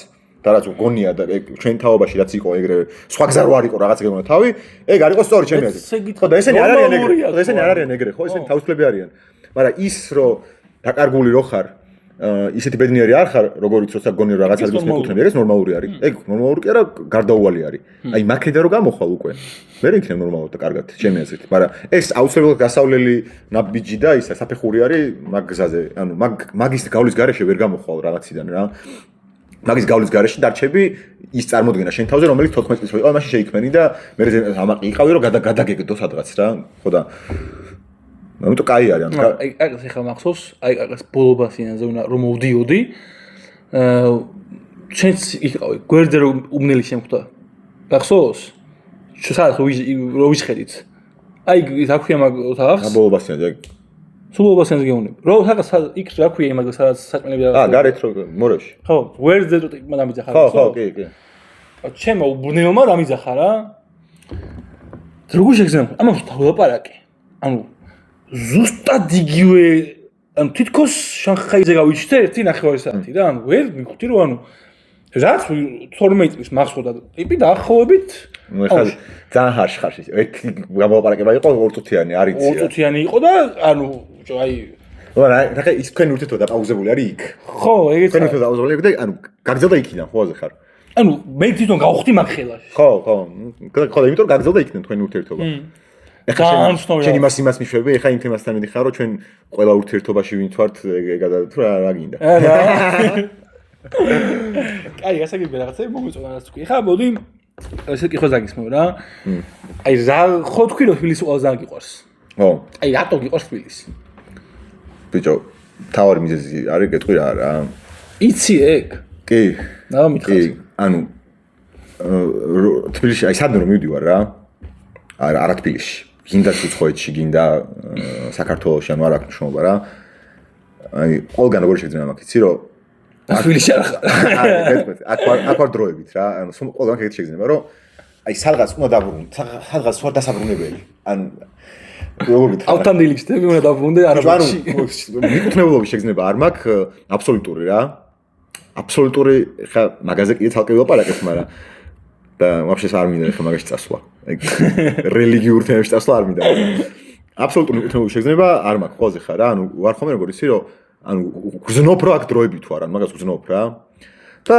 და რაც გონია და ჩვენ თაობაში რაც იყო ეგრე სხვა გზა რო არ იყო რაღაც გეგონა თავი ეგ არ იყო სწორი ჩემი აზრით ხო და ესენი არ არიან ეგრე ხო ესენი არ არიან ეგრე ხო ესენი თავისუფლები არიან მაგრამ ის რომ დაკარგული რო ხარ ისეთი ბედნიერი არ ხარ როგორიც როცა გონი რომ რაღაც ადგილს მეკუთვნები ეგ ნორმალური არის ეგ ნორმალური კი არა გარდაუვალი არის აი მაქედა რო გამოხვალ უკვე ვერ იქნება ნორმალურად და კარგად ჩემი აზრით მაგრამ ეს აუცილებლად გასავლელი ნაბიჯი და ისა საფეხური არის მაგ გზაზე ანუ მაგის გავლის გარეშე ვერ გამოხვალ რაღაციდან რა მაგის გავლის გარეშე დარჩები ის წარმოდგენა შენ თავზე რომელიც 14 წლის იყო მაშინ შეიქმენი და მე ამაყი იყავი რომ გადაგეგდო სადღაც რა ხო და ამიტომ კაი არის ანუ აი ეს ახლა მახსოვს აი ეს ბოლობასიანზე რომ მოვდიოდი ჩვენც იყავი გვერდზე რომ უბნელი შემხვდა მახსოვს სადაც რო ვიხედით აი რა ქვია მაგ ოთახს ბოლობასიანზე სულ ბოლობასიანზე გეუბნები რომ სადაც იქ რა ქვია იმაგ სადაც საჭმელები რა გარეთ რო მორევში ხო გვერდზე რო დამიძახა ხო კი ჩემო უბნელმა დამიძახა რა როგორ შეგზავნა ამას თავლაპარაკი ანუ ზუსტად იგივე ანუ თითქოს შანხაიზე გავიჩნდა 1.5 საათი რა ანუ ვერ მივხვდი რომ ანუ რაც 12 წლის მახსოვდა ტიპი დაახლოებით ნუ ეხლა ძალიან ჰარში ხარ ერთი გამოვაპარაკება იყო 2 წუთიანი არ იცი 2 წუთიანი იყო და ანუ აი რა ის თქვენ ურთიერთობა დაპაუზებული არის იქ ხო ეგეც თქვენ ურთიერთობა დაპაუზებული და ანუ გაგზავნა იქიდან ხოლმე ხარ ანუ მე თვითონ გავხდი მაგ ხელაში ხო ხო იმიტომ რომ გაგზავნა იქიდან თქვენი ურთიერთობა ეხლა შენ იმას მიშვები ეხლა იმ თემასთან მიდიხარ რომ ჩვენ ყველა ურთიერთობაში ვინც ვართ ეგადა თუ რა გინდა აი გასაგები რაღაცები მომიწონა რაც თქვი ეხლა მოდი ესე კითხვა ზაგისმო რა აი რა ხო თქვი რომ თბილისი ყველაზე არ გიყვარს ხო აი რატო გიყვარს თბილისი ბიჭო თავარი მიზეზი არის გეტყვი რა იცი ეგ კი რა მითხარ ანუ თბილისში აი სადმე რომ მივდივარ რა არა თბილისში გინდა უცხოეთში გინდა საქართველოში ანუ არ აქვს მნიშვნელობა რა აი ყველგან როგორ შეიძლება მაგ იცი რომ თბილისში არ ხარ აქ ვარ დროებით რა ანუ ყველგან ეგეთ შეიძლება რომ აი სადღაც უნდა დაბრუნდე სადღაც ვარ დასაბრუნებელი ანუ როგორ გითხრა ავტანდილისტები უნდა დაბრუნდე არაბეთში მიკუთვნებულობის შეგრძნება არ მაქვს აბსოლუტური რა აბსოლუტური ხა მაგაზე კიდე თალკე ვილაპარაკებ მაგრამ და ვაფშე არ მინდა ხა მაგაში წასვლა ეგ რელიგიურ თემებში წასვლა არ მინდა აბსოლუტური მიკუთვნებულობის შეგრძნება არ მაქვს ხოლმე ხა რა ანუ ვარ ხომ როგორ იცი რომ ანუ გზნობ რა აქ დროები თუ არა მაგას გზნობ რა და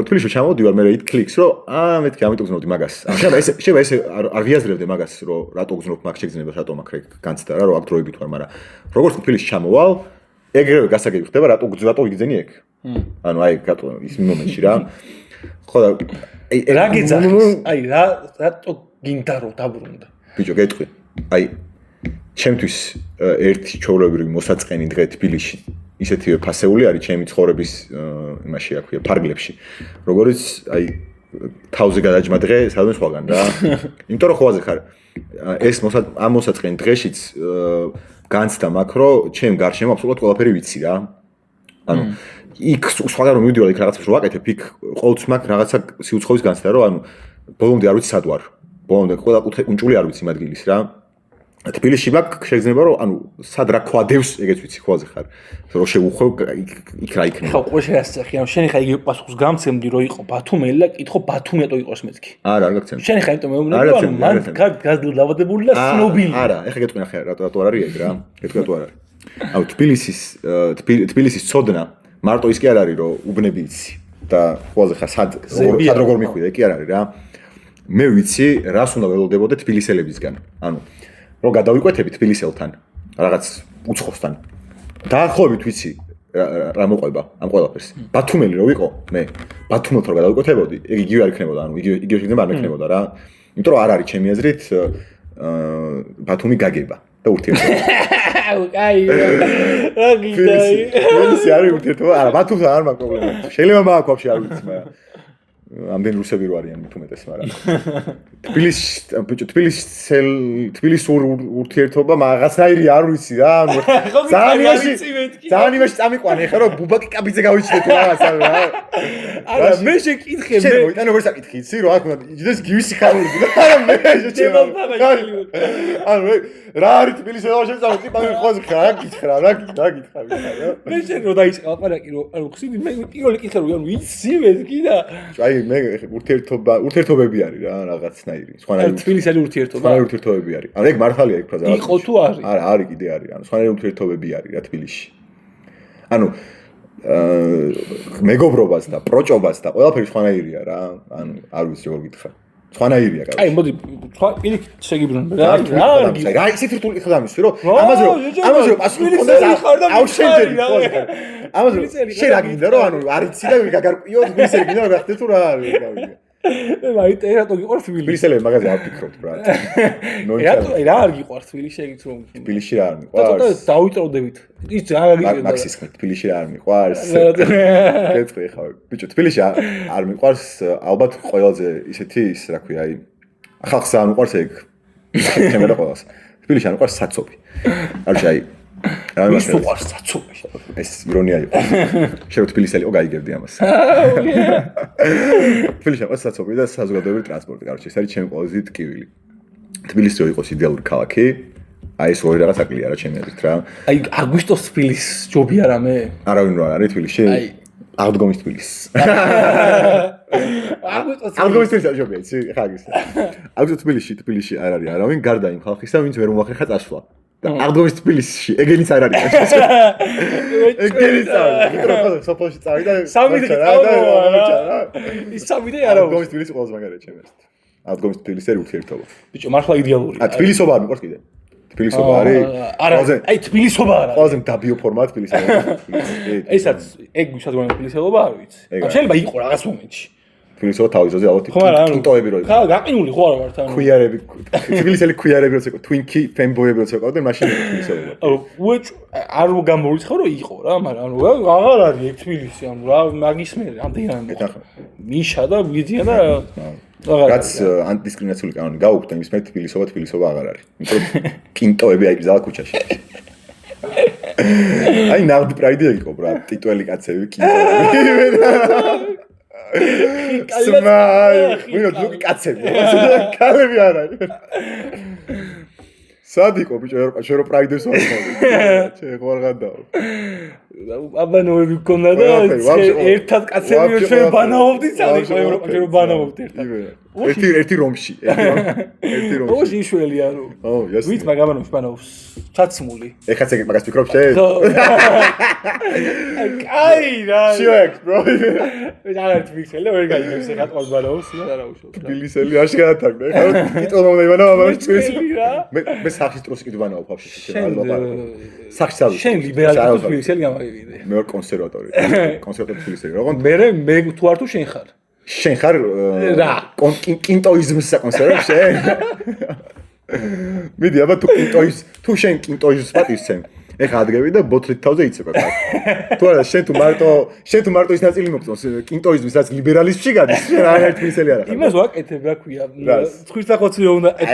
თბილისში ჩამოვდივარ მე იქ კლიქს რომ მეთქი ამიტომ გზნობდი მაგას შეიძლება ესე არ ვიაზრებდე მაგას რომ რატო გზნობ მაგ შეგრძნება რატო მაგ განცდა რა რომ აქ დროებით ვარ მაგრამ როგორც თბილისში ჩამოვალ ეგრევე გასაგები ხდება რატო ვიგრძენი ეგ ანუ აი ის მომენტში რა ხო და რა გეძახის აი რატო გინდა რომ დაბრუნდა ბიჭო გეტყვი აი ჩემთვის ერთი ჩოვლებრივი მოსაწყენი დღე თბილისში ისეთივე ფასეული არის ჩემი ცხოვრების იმაში რა ქვია ფარგლებში როგორც აი თავზე გადაჯმა დღე სადმე სხვაგან რა იმიტომ რომ ხოვაზე ხარ ეს ამ მოსაწყენი დღეშიც განცდა მაქვს რომ ჩემ გარშემო აბსოლუტურად ყველაფერი ვიცი რა ანუ იქ სხვაგან რომ მივდივარ იქ რაღაცას ვაკეთებ იქ ყოველთვის მაქვს რაღაცა სიუცხოვის განცდა რომ ანუ ბოლომდე არ ვიცი სად ვარ ბოლომდე ყველა კუთხე უნჭული არ ვიცი მადგილის რა თბილისში მაგ შეგრძნება რომ ანუ სად რა ქვადებს ეგეც ვიცი ხვალზე ხარ რომ შევუხვევ იქ რა იქნება ხო ყოშე ასახი ანუ შენ ხა იგივე პასუხს გამცემდი რომ იყო ბათუმელი და კითხო ბათუმიატო იყოს მეთქი არა არ გაგცემ შენ ხა იმიტომ მეუბნები რომ მან გაზრდილ დავადებული და ცნობილი არა ეხლა გეტყვი ნახე რატო არ არის ეგ რა გეტყვი რატო არ არის აუ თბილისის ცოდნა მარტო ის კი არ არის რომ უბნები იცი და ხვალზე ხარ სად როგორ მიხვიდა ეგ კი არ არის რა მე ვიცი რას უნდა ველოდებოდე თბილისელებისგან ანუ რომ გადავიკვეთები თბილისელთან რაღაც უცხოსთან დაახლოებით ვიცი რა მოყვება ამ ყველაფერს ბათუმელი რო ვიყო მე ბათუმელთან გადავიკვეთებოდი ეგ იგივე არ იქნებოდა ანუ იგივე შეიძლება არ მექნებოდა რა იმიტომ რომ არ არის ჩემი აზრით ბათუმი გაგება და ურთიერთობა აი რა გიდაი ეს არის ურთიერთობა არა ბათუმთან არ მაქვს პრობლემა შეიძლება მაქვს ვაფშე არ ვიცი მაგრამ ამდენ რუსები რო არიან თუ მეტეს მაგრამ თბილისის ურთიერთობა რაღაცნაირი არ ვიცი რა ძალიან იმაში წამიყვანე ხა რომ ბუბაკი კაბიძე გავიჩინე თუ რაღაცა რა არა მე შეკითხე მე შენ როგორ საკითხი იცი რა აქ უნდა იდეს გივისი ხარული არა მე შეჩემა ანუ რა არის თბილისში შეწავდი პანი ხოზე ხა გითხრა რა გითხრა მე შენ რო დაიწყა ლაპარაკი რომ ანუ ხსიდი მე პირველი კითხე რომ ანუ იცი მეთქი და აი მე ურთიერთობები არის რა რაღაცნაირი სხვანაირი თბილისელი ურთიერთობა სხვანაირი ურთიერთობები არის ანუ ეგ მართალია იქ ფრაზა იყო თუ არის არა არის კიდე არის ანუ სხვანაირი ურთიერთობები არის რა თბილისში ანუ მეგობრობას და პროჭობას და ყველაფერი სხვანაირია რა ანუ არ ვიცი როგორ გითხრა სხვანაირია კარგი აი მოდი პირიქით შეგიბრუნებ რა ისეთი რთული ხდა მის რომ ამაზე რომ პასუხი ხონდეს აუშენდები ამაზე შენ რა გინდა რომ ანუ არ იცი და გაგარკვიო თბილისელი გინდა რა ხდება თუ რა არის გავიგე მე მაინც ერატო გიყვარს თბილისელები მაგაზე არ ფიქრობთ ბრატ ერატო რა არ გიყვარს თბილისში ეგით რომ თბილისში რა არ მიყვარს და დავიწყდებით ის რა გიგებდა მაქსის ხმ თბილისში რა არ მიყვარს გეტყვი ხა ბიჭო თბილისში არ მიყვარს ალბათ ყველაზე ისეთი ის რა ქვია აი ხალხს არ მიყვარს ეგ თემა და ყველას თბილისში არ მიყვარს საცობი არჩი აი ის უყვარს საცობი ეს ირონია იყო შენ თბილისელი ო გაიგებდი ამას თბილისში არის საცობი და საზოგადოებრივი ტრანსპორტი კაროჩე ეს არის ჩემი ყველაზე დიდი ტკივილი თბილისი რო იყოს იდეალური ქალაქი აი ეს ორი რაღაც აკლია რა ჩემი აზრით რა აი აგვისტოს თბილის ჯობი არა მე არავინ რო არ არის თბილისში აღდგომის თბილისი აღდგომის თბილისი ჯობია იცი ხა გის აღდგომის თბილისში არ არის არავინ გარდა იმ ხალხისა ვინც ვერ უმახერხა წასვლა აღდგომის თბილისში ეგენიც არ არის ეგენიც არის მიკროფონი სოფელში წავიდა სამი დღე ის სამი დღე არა აღდგომის თბილისი ყველაზე მაგარია ჩემს აღდგომის თბილისი ურთიერთობა ბიჭო მართლა იდეალურია თბილისობა არ მიყვარს კიდე თბილისობა არის არა აი თბილისობა არა ყველაზე დაბიო ფორმა თბილისი ესაც ეგ ვისაც თბილისობა არ ვიცი შეიძლება იყო რაღაც მომენტში თბილისობა თავის ძოზე ალბათ კინტოები რო ხა გაყინული ხო არა ვართ ანუ ქუიარები თბილისელი ქუიარები როცა იყო twinkie fanboy-ები როცა იყო და მაშინ თბილისობა უეჭ არ გამორიცხო რომ იყო რა მაგრამ ანუ აღარ არის ეგ თბილისი ანუ რა მაგის მე ამდენად მიშა და ვიდიან და რაც ანტიდისკრიმინაციული კანონი გაუქმდა იმის მე თბილისობა აღარ არის იმიტომ კინტოები აიგზალა ქუჩაში აი ნავდი პრაიდი იყო ბრა ტიტველი კაცები კინტოები სმაი ვინო ლუკი კაცები კალები არ არის სად იყო ბიჭო შენ რო პრაიდებს ვარ შენ ხო არ გადაო აბანოები გქონდა და ერთად კაცები ჩვენ ბანაობდით საერთოდ ევროპაში რო ბანაობდით ერთად ერთი რომში ერთი რომში ოღონდ იშველი ანუ ვით მაგამანობს ბანაობს ჩაცმული ეხაც ეგ მაგას ფიქრობ შენ აი რა შიოექ bro მე არ თვითონ ვერ გაიგებს ეხა ყავს ბანაობს არა უშუალოდ თბილისელი არ შეგათაგდა ეხა ტიტულ მომდა იბანაობა მაგრამ თბილისელი მე სახის ტროსი კიდე ბანაობ ვაფშე შენ სახის ავი შენ ლიბერალი თბილისელი გამაგებიდე მე ვარ კონსერვატორი თბილისელი როგორ მე თუ არ თუ შენ ხარ შენ ხარ რა კინტოიზმს საკონსერვებ შენ მიდი აბა თუ შენ კინტოიზმს პატივცემ ეხა ადგები და ბოთლით თავზე იცეკვე კაცი თუ არა შენ თუ მარტო ის ნაწილი მოგწონს კინტოიზმის რაც ლიბერალიზმში გადის შენ არ ერთ თბილისელი არ ხარ იმას ვაკეთებ რა ქვია ცხვის სახოცი უნდა ეგ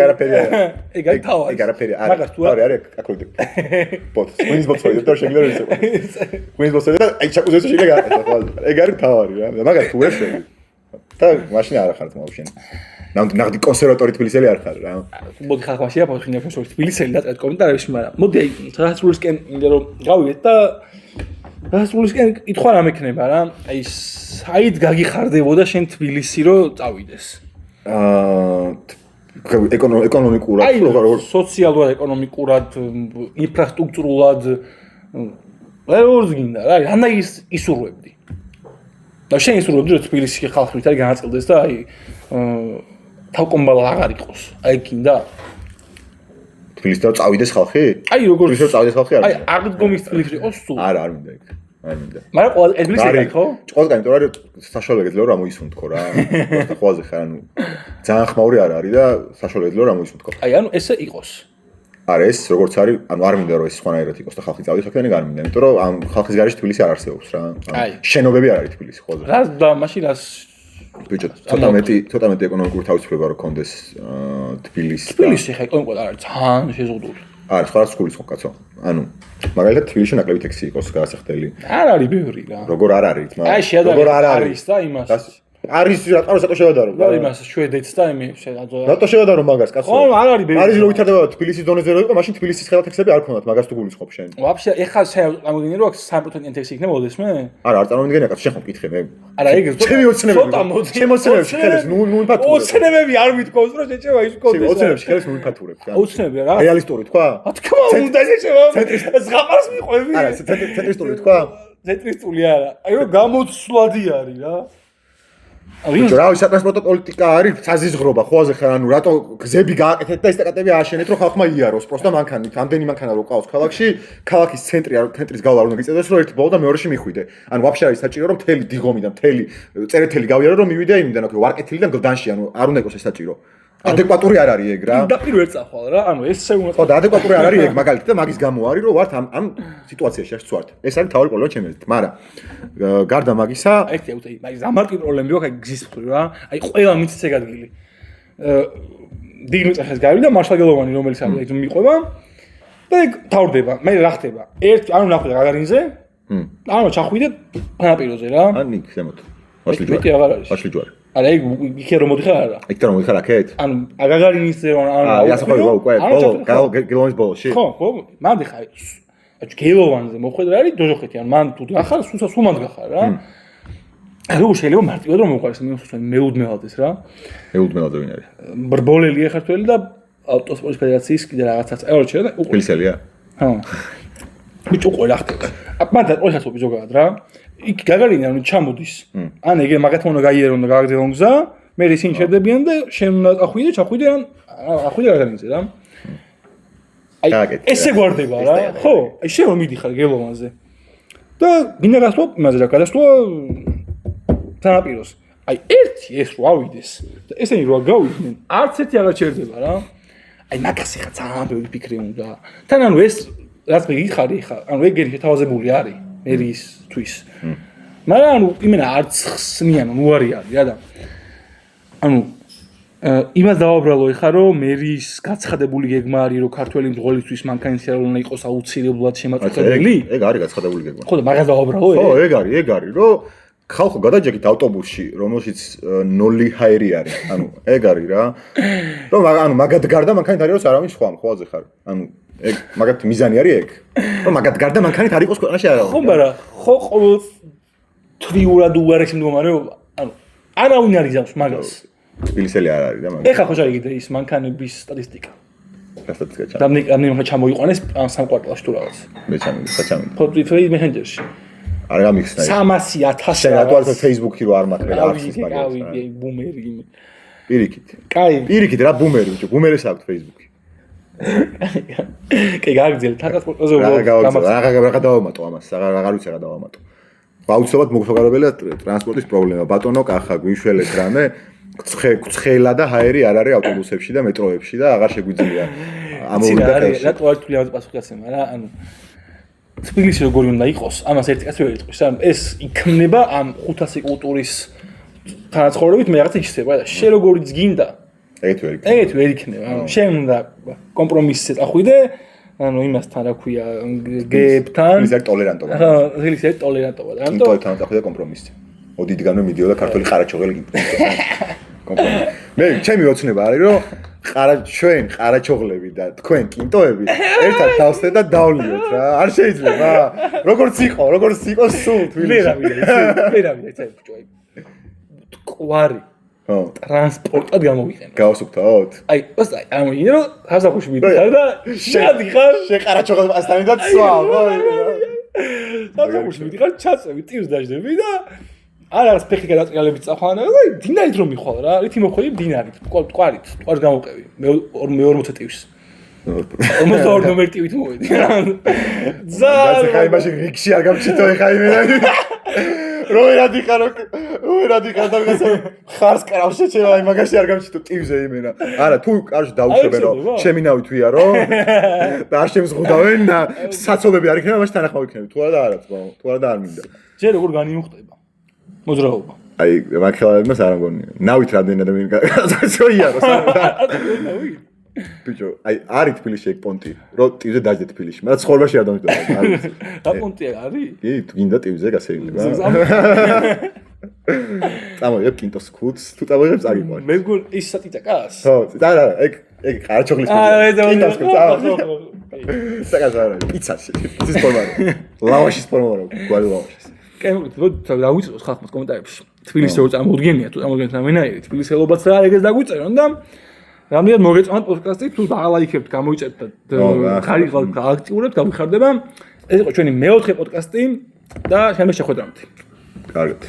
არაფერი არა ეგ არის თავი ეგ არაფერი არა თავი არის აკროდე ბოთს ღვინის ბოთს ვიდე და შეგიძლია ისე ღვინის ბოთს და აი ჩაკუზეცო შეიძლება ეგ არის თავი რა მაგას თუ ვერ შევი და მაშინ არ ხართ მოუშენ. ნახდი კონსერვატორი თბილისელი არ ხარ რა. მოდი ხალხ მაშინ აფხინებ რომ თბილისელი და წერეთ კომენტარებში, მაგრამ მოდი აი დასრულისკენ მინდა რომ გავიდეთ და დასრულისკენ კითხვა რა მექნება რა. აი საით გაგიხარდებოდა შენ თბილისი რომ წავიდეს? ეკონომიკურად როგორ სოციალურად, ეკონომიკურად, ინფრასტრუქტურულად როგორ გინდა რა, რანაირ ისურვებდი. და შენ ისურვებდი რომ თბილისში ხალხი ვითარი განაწყდეს და აი თავკომბალა აღარ იყოს. აი გინდა თბილისიდან წავიდეს ხალხი? აი როგორ თბილისიდან წავიდეს ხალხი არ? აი აღდგომის თბილისში იყოს სულ. არა, არ მინდა იქ. არ მინდა. მაგრამ ყველა თბილისში ხო? ყველგან იმიტომ რომ საშუალო ეგეთლო რა მოისუნთქო რა. და ყველაზე ხარ ანუ ძალიან ხმაური არ არის და საშუალო ეგეთლო რა მოისუნთქო. აი ანუ ესე იყოს. არა ეს როგორც არის, ანუ არ მინდა რომ ეს სხვანაირად იყოს და ხალხი წავიდეს ხალხი არ მინდა, იმიტომ რომ ამ ხალხის გარეშე თბილისი არ არსებობს რა. შენობები არ არის თბილისი ხოლმე. რა და მაშინ რას ბიჭო, ცოტა მეტი ეკონომიკური თავისუფლება რო კონდეს თბილისში. თბილისში ხა ეკონომიკურად არ არის ძალიან შეზღუდული. არა, სხვა სკოლის ხო კაცო. ანუ მაგალითად თბილისში ნაკლები ტექსი იყოს გადასახდელი. არ არის ბევრი რა. როგორ არ არის, მაგრამ აი შეადარებ არის და იმას. არის რატო შევადარო? და იმას შვედეთს და იმის შეადარო. რატო შევადარო მაგას კაცო? ხო, არ არის ბევრი. არის რომ ვითარდება თბილისის დონეზე რო იყო, მაშინ თბილისის ხელა ტექსები არ ქონდათ, მაგას თუ გულისხმობ შენ. ვაფშე ეხლა წარმოგიდგენი რომ 3% ტექსი იქნებოდეს მე? არა, არ წარმოგიდგენია კაცო, შენ ხომ მკითხე მე. არა, ეგ ჩემი ოცნებები. ჩემი ოცნებები ხელს ნუ ფათურებ. ოცნებები არ მithქოს რომ შეჭება ის კონდეს. ჩემი ოცნებები ხელს ნუ ფათურებ. ოცნებები რა? რეალისტური თქვა? თქმა უნდა შეჭება. ზღაპარს მიყვები. არა, ცენტრისტული თქვა? ცენტრისტული არა. აი რომ გამოცვლადი არის რა. ბიჭო, რა ვიცი, სატრანსპორტო პოლიტიკა არის საზიზღრობა, ხოაზე ხარ, ანუ რატო გზები გააკეთეთ და ესტაკადები ააშენეთ, რომ ხალხმა იაროს, პროსტა მანქანით, ამდენი მანქანა რო ყავს ქალაქში, ქალაქის ცენტრის გავლა უნდა გიწევდეს, რომ ერთი ბოლო და მეორეში მიხვიდე. ანუ ვაფშე არის საჭირო, რომ მთელი დიღომი და მთელი წერეთელი გავიარო, რომ მივიდე იმიდან, აქ ვარკეთილი და გლდანში, ანუ არ უნდა იყოს ეს საჭირო. ადეკვატური არ არის ეგ რა. და პირველ წახვალ რა, ანუ ეს შეუნდა. ხო, და ადეკვატური არ არის ეგ მაგალითად და მაგის გამო არის, რომ ვართ ამ სიტუაციაში აქ ვართ. ეს არის თავი პრობლემა ჩემი აზრით, მაგრამ გარდა მაგისა, ერთი აუტი, მაგის ამარტი პრობლემები აქვს, აი გზის მხრივ რა. აი ყველა მიწის ეგ ადგილი. დილით ახეს გავიდა მარშალგელოვანი, რომელიც არის ეგ მიყვება და ეგ თავდება. მე რა ხდება? ერთი ანუ ნახვიდა გაგარინზე. ანუ ჩახვიდე ფანაპიროზე რა. ან იქ ზემოთ. ვაშლიჯვარი. მეტი აღარ არის. ვაშლიჯვარი. არა ეგ იქე რომ მოდიხარ არა. იქ რომ მოდიხარ აქეთ? ანუ აგაგარინის ანუ იასახო უკვე ბოლო, გელოვანის ბოლოში. ხო, ხო, მანდი ხარ. აჩ გელოვანზე მოხვედრა არის დოჟოხეთი, ანუ მან თუ გახარ, სულ მანდ გახარ რა. როგორ შეიძლება მარტივად რომ მოყარს მეუდმელად ეს რა. მეუდმელად ვინ არის? ბრბოლელი ხართველი და ავტოსპორტის ფედერაციის კიდე რაღაცას. აი რა და უკვე თბილისელია? ხო. ბიჭო უკვე რა ხდება? მან და ყოველას ოპი ზოგადად რა. იქ გაგარინა ანუ ჩამოდის. ან ეგ მაგათ უნდა გაიერონ და გააგრძელონ გზა, მე ისინი შედებიან და შენ უნდა ახვიდე ან ახვიდე გაგარინზე რა. აი ესე გვარდება რა. ხო, აი შენ რომ მიდიხარ გელოვანზე. და გინდა გასვლა იმაზე რა გადასვლა თანაპიროს. აი ერთი ეს რო ავიდეს და ესენი რო გავიდნენ, არც ერთი აღარ ჩერდება რა. აი მაგას ხა ძალიან ბევრი ფიქრი უნდა. თან ანუ ეს რაც მიგიხარი ხა, ანუ ეგერი შეთავაზებული არის. მერისთვის. მაგრამ ანუ იმენა არც ხსნიან, ნუ არის რა და ანუ იმას დავაბრალო ეხა რომ მერის გაცხადებული გეგმა არის რომ ქართველი მძღოლისთვის მანქანის შერავნა იყოს აუცილებლად შემაწუხებელი? ეგ არის გაცხადებული გეგმა. ხო და მაგას დავაბრალო ეგ? ხო, ეგ არის რომ ხალხო გადაჯექით ავტობუსში, რომელშიც 0 ჰაერი არის. ანუ ეგ არის რა. რომ ანუ მაგად გარდა მანქანით არის რომ არავინ სხვა ხოაზე ხარ. ანუ ეგ მაგათ მიზანი არის ეგ. რომ მაგათ გარდა მანქანით არ იყოს ქვეყანაში არა. ხო, მაგრამ ხო ყოველ თვიურად უარესი მდგომარეობა. ანუ არავინ არ იზამს მაგას. თბილისელი არ არის და მაგას. ეხა ხო შეიძლება ის მანქანების სტატისტიკა. რა სტატისტიკა? და მე ხა ჩამოიყვანეს სამ კვარტალში თუ რაღაც. მე ჩამოვიდა. ხო, Twitter-ი Messenger-ში. არა გამიხსნა. 300,000. შენ რატო არ Facebook-ი რო არ მაქვს რა არის მაგას. აი, ბუმერი იმე. პირიქით. კაი. პირიქით რა ბუმერი, ბიჭო, ბუმერეს აქვს Facebook-ი. კაი, გაგძელ ტრანსპორტზე რა დავამატო ამას, აღარ ვიცი რა დავამატო. აუცილებლად მოგხარებელია ტრანსპორტის პრობლემა. ბატონო, კახა, გვიშველეთ რამე, ცხელა და ჰაერი არ არის ავტობუსებში და მეტროებში და აღარ შეგვიძლია ამოვიდა ხელში. რატო არ თვლი ამას პასუხი გაცემა რა, ანუ თბილისი როგორი უნდა იყოს, ამას ერთი კაცი ვერ იტყვის, ანუ ეს იქნება ამ 500 კულტურის თანაცხოვრებით მე რაღაცა იშლება და შე როგორიც გინდა ეგეთ ვერ იქნება, ანუ შენ უნდა კომპრომისზე წახვიდე, ანუ იმასთან რა ქვია, გებთან. ის არის ტოლერანტობა. ხო, ის არის ტოლერანტობა და ამიტომ ტოლერანტობა წახვიდე კომპრომისზე. ოდიდგანვე მიდიოდა ქართული ყარაჩოღელი კომპანია. მე ჩემი ოცნება არის რომ ჩვენ ყარაჩოღლები და თქვენ კინტოები ერთად დავსდეთ და დავლიოთ რა. არ შეიძლება. როგორც იყოს სულ თბილისში. ვერავინ ეს ბიჭოები. კვარი ტრანსპორტად გამოვიყენო. გავასუფთავოთ. აი, ოსტა, ამოიგე რომ სასახურში მიდიხარ და შედიხარ. შეყარაჩოღელასთან და სვავ. სასახურში მიდიხარ, ჩაწევი, ტირს დაждები და არის ფეხი გადაწყალებით წახვანა, აი, დინარით რომ მიხვალ რა, რითი მოხვედი დინარით, კვარით გამოვყევი. მე 40 ტივს. 42 ნომერ ტივით მოვედი. ზარ ხაი მაშინ რიქში არ გამჩიტო ხა იმენა. როერადიხარო და ხარს კრავში შევა იმაგაში არ გამჩიტო ტივზე იმენა. არა, თუ კარში დაუშვებენ რომ შემინავით ვიარო და არ შემზღუდავენ და საცოლები არ იქნება, მაშინ თანახმავ იქნები. თუ არა და არა, თუ არა და არ მინდა. ჯერ როგორ განიმუხტება? მოძრაობა. აი, მაქელაებმას არ მგონია. ნავით რამდენი ადამიანი გაწოიაროს. ბიჭო, აი, არის თბილისში ეგ პონტი, რომ ტივზე დაждე თბილისში, მაგრამ ცხოვრებაში არ დამჯდომა, არის. რა პონტია არის? კი, გინდა ტივზე გასეირნება. წამოიღებ კინტოს ქუდს, თუ წამოიღებ წაგიყვან. მე მგონი ის სატიტაკას? ხო, არა, ეგ ყარაჩოღლის კინტოს ქუდს, საკაც არა, პიცაში, პიცის ფორმა. ლავაშის ფორმა არა, გვარი ლავაშის. კენ დავიწეროთ ხალხმა კომენტარებში. თბილისი როგორ წარმოუდგენია, თუ წარმოუდგენთ რამენაირი, თბილისელობაც რა ეგეც დაგვიწერონ და რამდენად მოგეწონათ პოდკასტი, თუ დაღალაიქებთ, გამოიწერთ და ხარიყავთ, აქტიურებთ, გავიხარდება. ეს იყო ჩვენი მეოთხე პოდკასტი და შემდეგ შეხვედრამდე. კარგად.